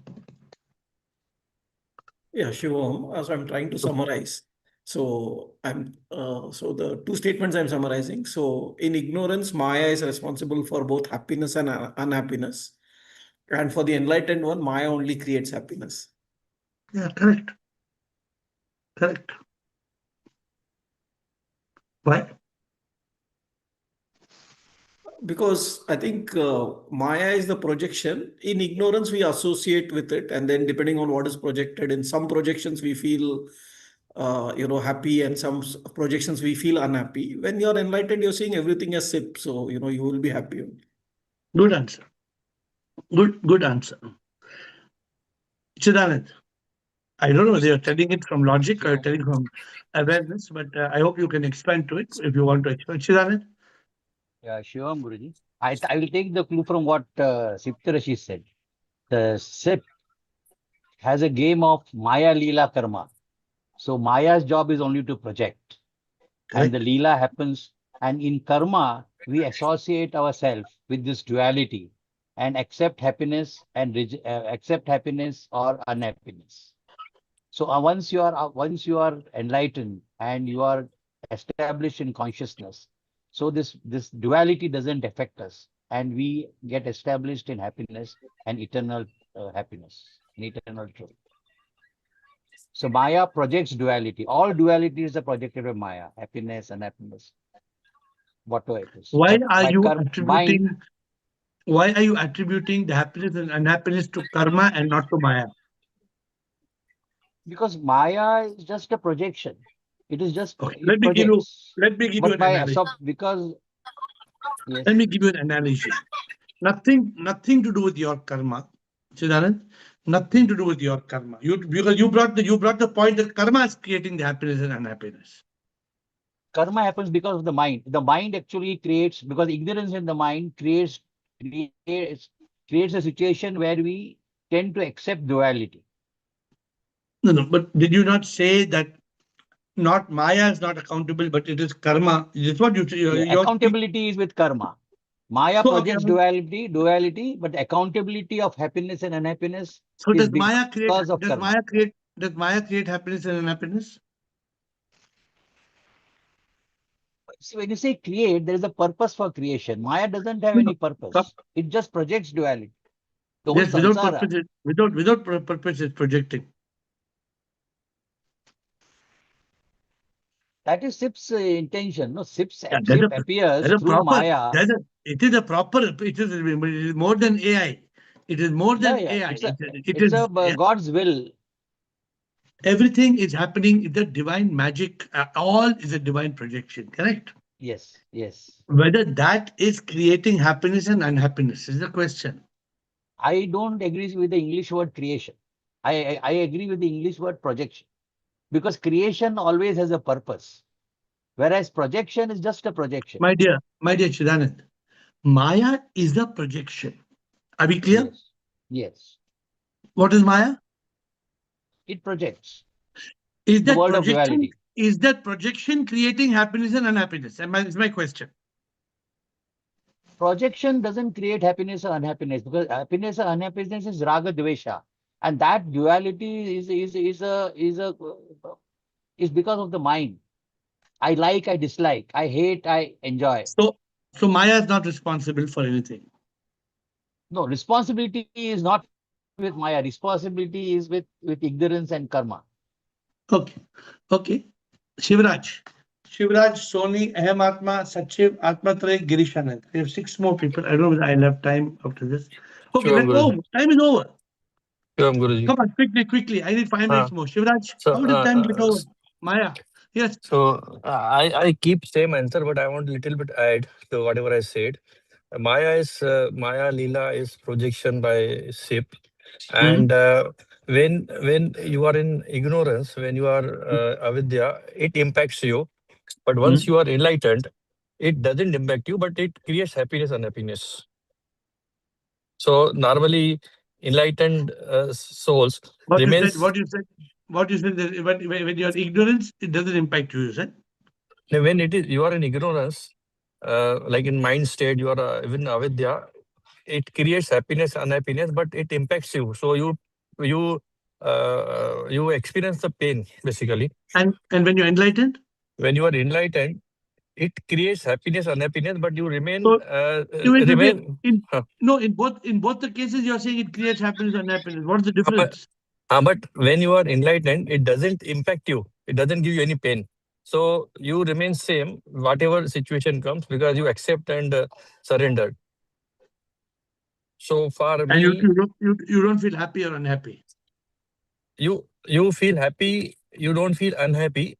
Speaker 19: Yeah, Shivam, as I'm trying to summarize. So so the two statements I'm summarizing. So in ignorance, Maya is responsible for both happiness and unhappiness. And for the enlightened one, Maya only creates happiness.
Speaker 1: Yeah, correct. Correct. Why?
Speaker 19: Because I think Maya is the projection. In ignorance, we associate with it. And then depending on what is projected, in some projections, we feel happy, and some projections we feel unhappy. When you're enlightened, you're seeing everything as SIP. So, you will be happy.
Speaker 1: Good answer. Good answer. Chidanand. I don't know whether you're telling it from logic or telling from awareness, but I hope you can expand to it if you want to expand. Chidanand?
Speaker 3: Yeah, Shivam Guruji. I will take the clue from what Siptarashi said. The SIP has a game of Maya Leela Karma. So Maya's job is only to project. And the Leela happens. And in Karma, we associate ourselves with this duality and accept happiness and accept happiness or unhappiness. So once you are enlightened and you are established in consciousness, so this duality doesn't affect us, and we get established in happiness and eternal happiness, in eternal truth. So Maya projects duality. All duality is projected by Maya, happiness and unhappiness, whatever it is.
Speaker 1: Why
Speaker 3: But
Speaker 1: are
Speaker 3: my
Speaker 1: you
Speaker 3: mind,
Speaker 1: attributing the happiness and unhappiness to karma and not to Maya?
Speaker 3: because Maya is just a projection. It is just
Speaker 1: Let me give you an analogy.
Speaker 3: Because yes.
Speaker 1: Let me give you an analogy. Nothing to do with your karma, Chidanand. Nothing to do with your karma. Because you brought the point that karma is creating the happiness and unhappiness.
Speaker 3: Karma happens because of the mind. The mind actually creates, because ignorance in the mind creates a situation where we tend to accept duality.
Speaker 1: No, but did you not say that not Maya is not accountable, but it is karma? Is what
Speaker 3: accountability is with karma. Maya projects duality, but the accountability of happiness and unhappiness is because of karma.
Speaker 1: Does Maya create happiness and unhappiness?
Speaker 3: So when you say create, there is a purpose for creation. Maya doesn't have any purpose. It just projects duality. The whole samsara.
Speaker 1: Without purpose, it's projecting.
Speaker 3: That is SIP's intention. No, SIP appears through Maya.
Speaker 1: It is more than AI. It is more than AI.
Speaker 3: It's God's will.
Speaker 1: Everything is happening in the divine magic. All is a divine projection, correct?
Speaker 3: Yes, yes.
Speaker 1: Whether that is creating happiness and unhappiness is the question.
Speaker 3: I don't agree with the English word creation. I agree with the English word projection. Because creation always has a purpose. Whereas projection is just a projection.
Speaker 1: My dear Chidanand, Maya is a projection. Are we clear?
Speaker 3: Yes. Yes.
Speaker 1: What is Maya?
Speaker 3: It projects
Speaker 1: Is
Speaker 3: the
Speaker 1: that
Speaker 3: world of
Speaker 1: projection?
Speaker 3: duality.
Speaker 1: Is that projection creating happiness and unhappiness? Is my question.
Speaker 3: Projection doesn't create happiness or unhappiness, because happiness or unhappiness is raga dvesha, and that duality is because of the mind. I like, I dislike, I hate, I enjoy.
Speaker 1: So Maya is not responsible for anything.
Speaker 3: No, responsibility is not with Maya. Responsibility is with ignorance and karma.
Speaker 1: Okay. Shivraj, Soni, Ahem Atma, Sachiv, Atmatray, Girishanand. We have 6 more people. I don't know whether I'll have time after this. Okay,
Speaker 14: Sure, Guruji.
Speaker 1: time is over.
Speaker 14: Sure, Guruji.
Speaker 1: Come on, quickly. I need 5 minutes more. Shivraj,
Speaker 14: So,
Speaker 1: how did time get over? Maya, yes.
Speaker 14: So I keep same answer, but I want a little bit add to whatever I said. Maya Leela is projection by SIP, and when you are in ignorance, when you are avidya, it impacts you. But once you are enlightened, it doesn't impact you, but it creates happiness and unhappiness. So normally, enlightened souls remains.
Speaker 1: What you said? That when you are ignorance, it doesn't impact you. You said.
Speaker 14: When you are in ignorance, like in mind state, you are even avidya, it creates happiness, unhappiness, but it impacts you. So you experience the pain basically.
Speaker 1: And when you're enlightened?
Speaker 14: When you are enlightened, it creates happiness, unhappiness, but you remain
Speaker 1: in both the cases you're saying it creates happiness and unhappiness. What's the difference?
Speaker 14: But when you are enlightened, it doesn't impact you. It doesn't give you any pain. So you remain same, whatever situation comes, because you accept and surrender. So for
Speaker 1: and
Speaker 14: me,
Speaker 1: you don't feel happy or unhappy.
Speaker 14: You feel happy. You don't feel unhappy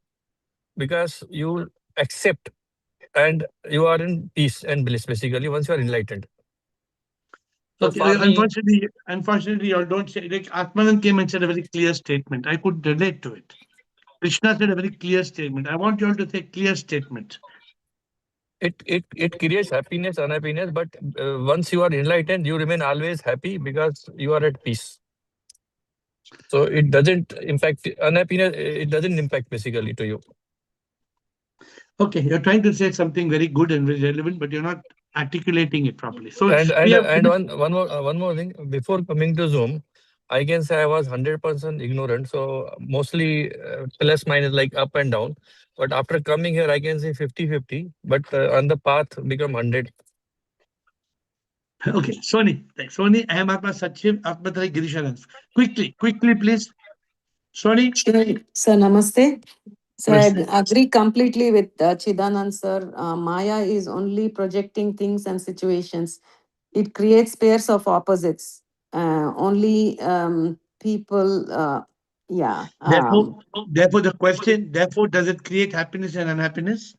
Speaker 14: because you accept and you are in peace and bliss. Basically, once you are enlightened. So
Speaker 1: Okay.
Speaker 14: for me,
Speaker 1: Unfortunately, you all don't say. Like Atmanand came and said a very clear statement. I could relate to it. Krishna said a very clear statement. I want you all to say clear statement.
Speaker 14: It creates happiness, unhappiness, but once you are enlightened, you remain always happy because you are at peace. So it doesn't impact unhappiness. It doesn't impact basically to you.
Speaker 1: Okay, you're trying to say something very good and very relevant, but you're not articulating it properly. So
Speaker 14: one more thing before coming to Zoom, I can say I was 100% ignorant. So mostly plus minus like up and down. But after coming here, I can say 50-50. But on the path become 100.
Speaker 1: Okay, Soni, thanks. Soni, I am Atma Sachiv, Atmatray Girishanand. Quickly, please. Soni.
Speaker 6: Sir, namaste. So I agree completely with Chidanand sir. Maya is only projecting things and situations. It creates pairs of opposites. Only people, yeah.
Speaker 1: Therefore, the question, does it create happiness and unhappiness?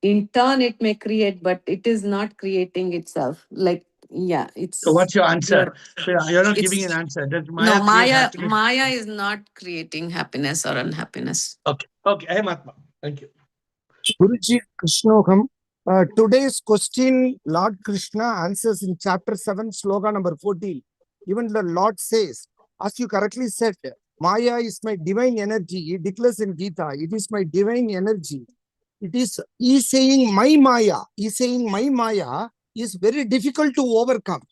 Speaker 6: In turn, it may create, but it is not creating itself. Like, yeah, it's.
Speaker 1: So what's your answer? You're not giving an answer. Does Maya create happiness?
Speaker 6: Maya is not creating happiness or unhappiness.
Speaker 1: Okay, I am Atma. Thank you.
Speaker 7: Guruji Krishnokam. Today's question, Lord Krishna answers in chapter 7, sloga number 14. Even the Lord says, as you correctly said, Maya is my divine energy. He declares in Gita, it is my divine energy. He's saying my Maya. He's saying my Maya is very difficult to overcome.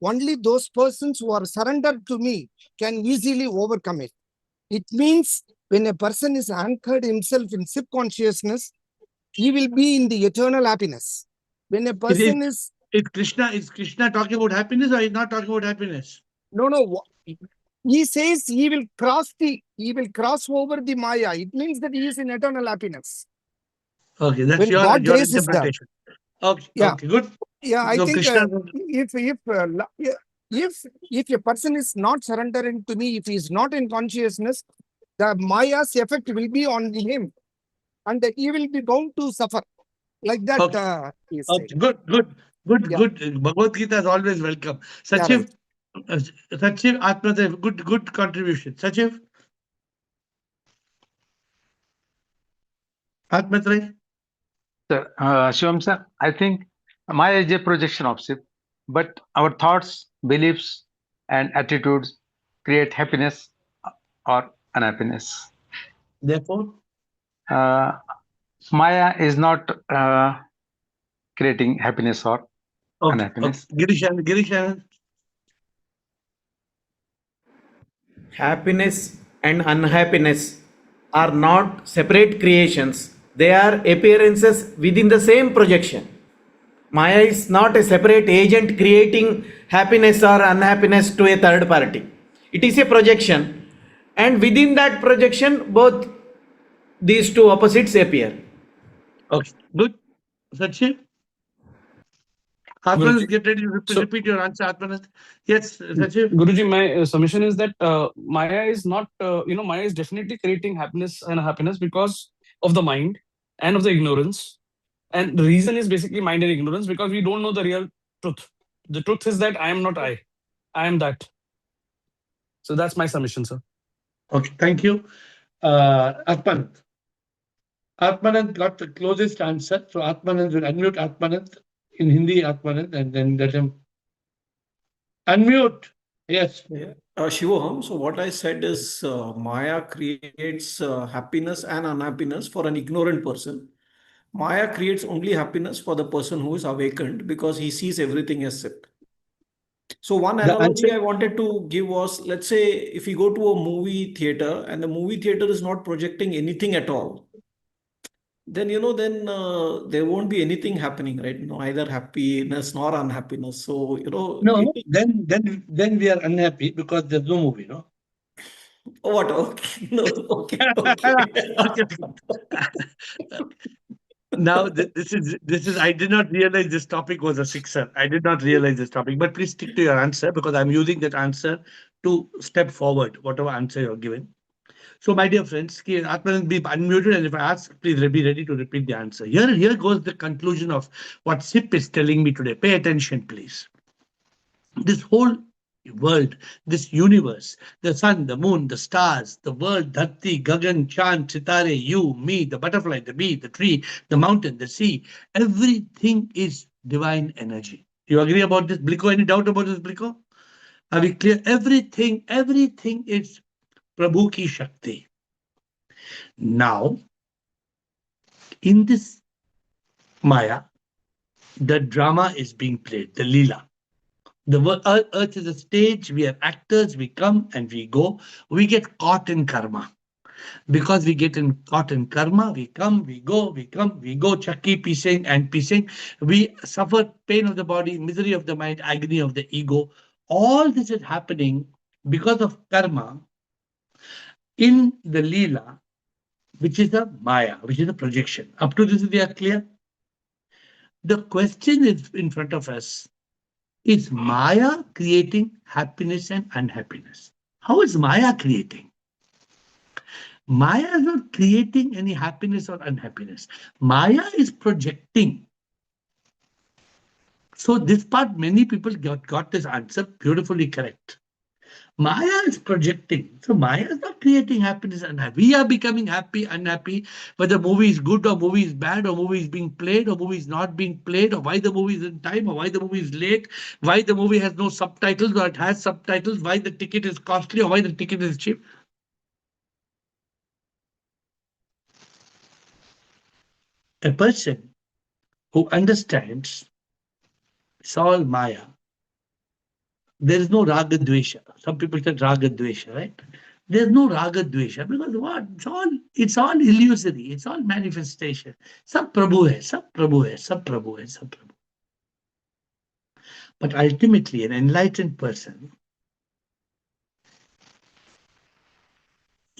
Speaker 7: Only those persons who are surrendered to me can easily overcome it. It means when a person is anchored himself in subconsciousness, he will be in the eternal happiness. When a person is
Speaker 1: Krishna talking about happiness or he's not talking about happiness?
Speaker 7: No. He says he will cross over the Maya. It means that he is in eternal happiness.
Speaker 1: Okay, that's
Speaker 7: when
Speaker 1: your
Speaker 7: interpretation.
Speaker 1: Okay, good.
Speaker 7: Yeah, I
Speaker 1: so
Speaker 7: think
Speaker 1: Krishna,
Speaker 7: if a person is not surrendering to me, if he is not in consciousness, the Maya's effect will be on him, and he will be bound to suffer. Like that.
Speaker 1: Okay. Good. Bhagavad Gita is always welcome. Sachiv, Atmadev, good contribution. Sachiv? Atmadev?
Speaker 23: Sir, Shivam sir, I think Maya is a projection of SIP, but our thoughts
Speaker 8: beliefs, and attitudes create happiness or unhappiness.
Speaker 1: Therefore,
Speaker 8: Maya is not creating happiness or unhappiness.
Speaker 1: Girish,
Speaker 17: Happiness and unhappiness are not separate creations, they are appearances within the same projection. Maya is not a separate agent creating happiness or unhappiness to a third party. It is a projection, and within that projection, both these two opposites appear.
Speaker 1: Okay, good. Sachin? Atmanas, get ready to repeat your answer, Atmanas. Yes, Sachin?
Speaker 10: Guruji, my submission is that Maya is not, Maya is definitely creating happiness and happiness because of the mind and of the ignorance. And the reason is basically mind and ignorance because we don't know the real truth. The truth is that I am not I am that. So that's my submission, sir.
Speaker 1: Okay, thank you. Atman. Atmanand got the closest answer. So Atmanand will unmute Atmanand in Hindi, Atmanand, and then let him unmute. Yes.
Speaker 19: Yeah. Shivoham, so what I said is Maya creates happiness and unhappiness for an ignorant person. Maya creates only happiness for the person who is awakened because he sees everything as it. So one analogy I wanted to give was, let's say if you go to a movie theater and the movie theater is not projecting anything at all, then there won't be anything happening, right? No, either happiness nor unhappiness. So
Speaker 1: No, then we are unhappy because there's no movie, no?
Speaker 19: What? Okay. No, okay.
Speaker 1: Now this is I did not realize this topic was a sixer. I did not realize this topic, but please stick to your answer because I'm using that answer to step forward, whatever answer you're given. So, my dear friends, Atman be unmuted, and if I ask, please be ready to repeat the answer. Here goes the conclusion of what SIP is telling me today. Pay attention, please. This whole world, this universe, the sun, the moon, the stars, the world, Dharti, Gagan, Chand, Sitare, you, me, the butterfly, the bee, the tree, the mountain, the sea, everything is divine energy. You agree about this, Bliko? Any doubt about this, Bliko? Are we clear? Everything is Prabhu ki Shakti. Now, in this Maya, the drama is being played, the Leela. The earth is a stage, we are actors, we come and we go. We get caught in karma. Because we get caught in karma, we come, we go, chakki piecing and piecing. We suffer pain of the body, misery of the mind, agony of the ego. All this is happening because of karma in the Leela, which is the Maya, which is a projection. Up to this, we are clear? The question is in front of us. Is Maya creating happiness and unhappiness? How is Maya creating? Maya is not creating any happiness or unhappiness. Maya is projecting. So this part, many people got this answer beautifully correct. Maya is projecting. So Maya is not creating happiness and unhappy. We are becoming happy, unhappy, whether movie is good or movie is bad, or movie is being played or movie is not being played, or why the movie is in time or why the movie is late, why the movie has no subtitles or it has subtitles, why the ticket is costly or why the ticket is cheap. A person who understands it's all Maya. There is no raga dvesha. Some people say raga dvesha, right? There's no raga dvesha because what? It's all illusory. It's all manifestation. Sab Prabhu hai, sab Prabhu hai, sab Prabhu hai, sab Prabhu. But ultimately, an enlightened person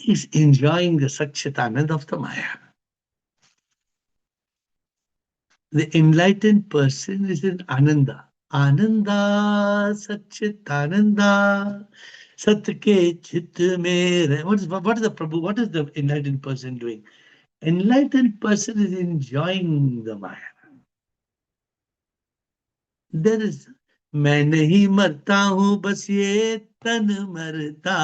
Speaker 1: is enjoying the Satchitanand of the Maya. The enlightened person is in Ananda. Ananda, Satchitananda, Satke Chit Mere. What is the Prabhu? What is the enlightened person doing? Enlightened person is enjoying the Maya. There is मैं नहीं मरता हूं बस ये तन मरता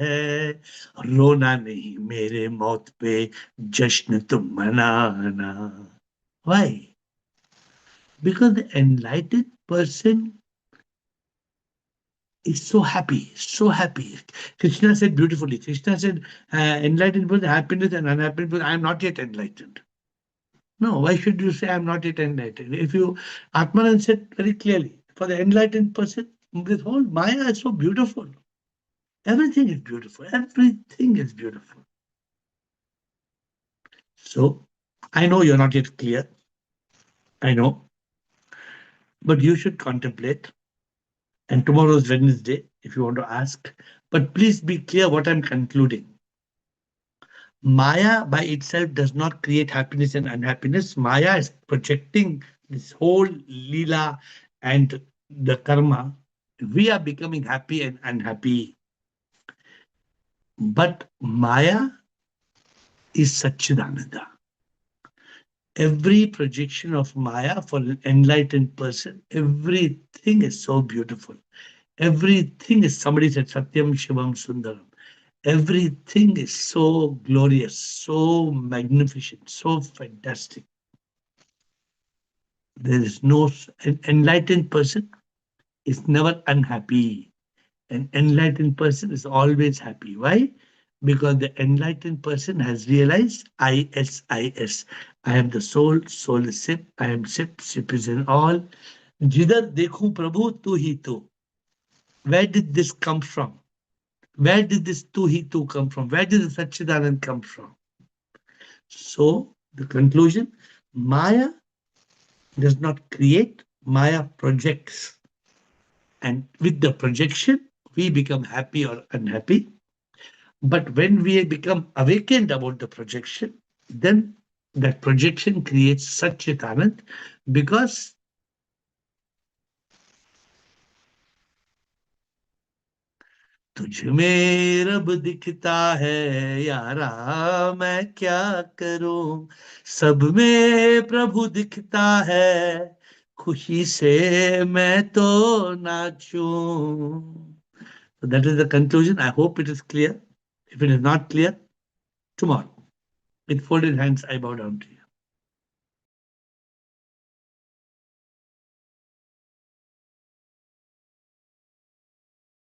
Speaker 1: है रोना नहीं मेरे मौत पे जश्न तुम मनाना. Why? Because the enlightened person is so happy, so happy. Krishna said beautifully. Krishna said, enlightened person, happiness and unhappiness person, I am not yet enlightened. No, why should you say I am not yet enlightened? If you, Atmanan said very clearly, for the enlightened person, this whole Maya is so beautiful. Everything is beautiful. Everything is beautiful. So, I know you're not yet clear. I know. But you should contemplate. And tomorrow is Wednesday, if you want to ask. But please be clear what I'm concluding. Maya by itself does not create happiness and unhappiness. Maya is projecting this whole lila and the karma. We are becoming happy and unhappy. But Maya is Satchidananda. Every projection of Maya for an enlightened person, everything is so beautiful. Everything is, somebody said, Satyam Shivam Sundaram. Everything is so glorious, so magnificent, so fantastic. There is no, an enlightened person is never unhappy. An enlightened person is always happy. Why? Because the enlightened person has realized ISIS. I am the soul, soul is Sip, I am Sip, Sip is in all. Jidhar dekhu Prabhu, tu hi tu. Where did this come from? Where did this tu hi tu come from? Where did the Satchidanand come from? So, the conclusion, Maya does not create, Maya projects. And with the projection, we become happy or unhappy. But when we become awakened about the projection, then that projection creates Satchitanand, because तुझ में रब दिखता है यारा मैं क्या करूं, सब में प्रभु दिखता है खुशी से मैं तो नाचूं. So that is the conclusion. I hope it is clear. If it is not clear, tomorrow, with folded hands, I bow down to you.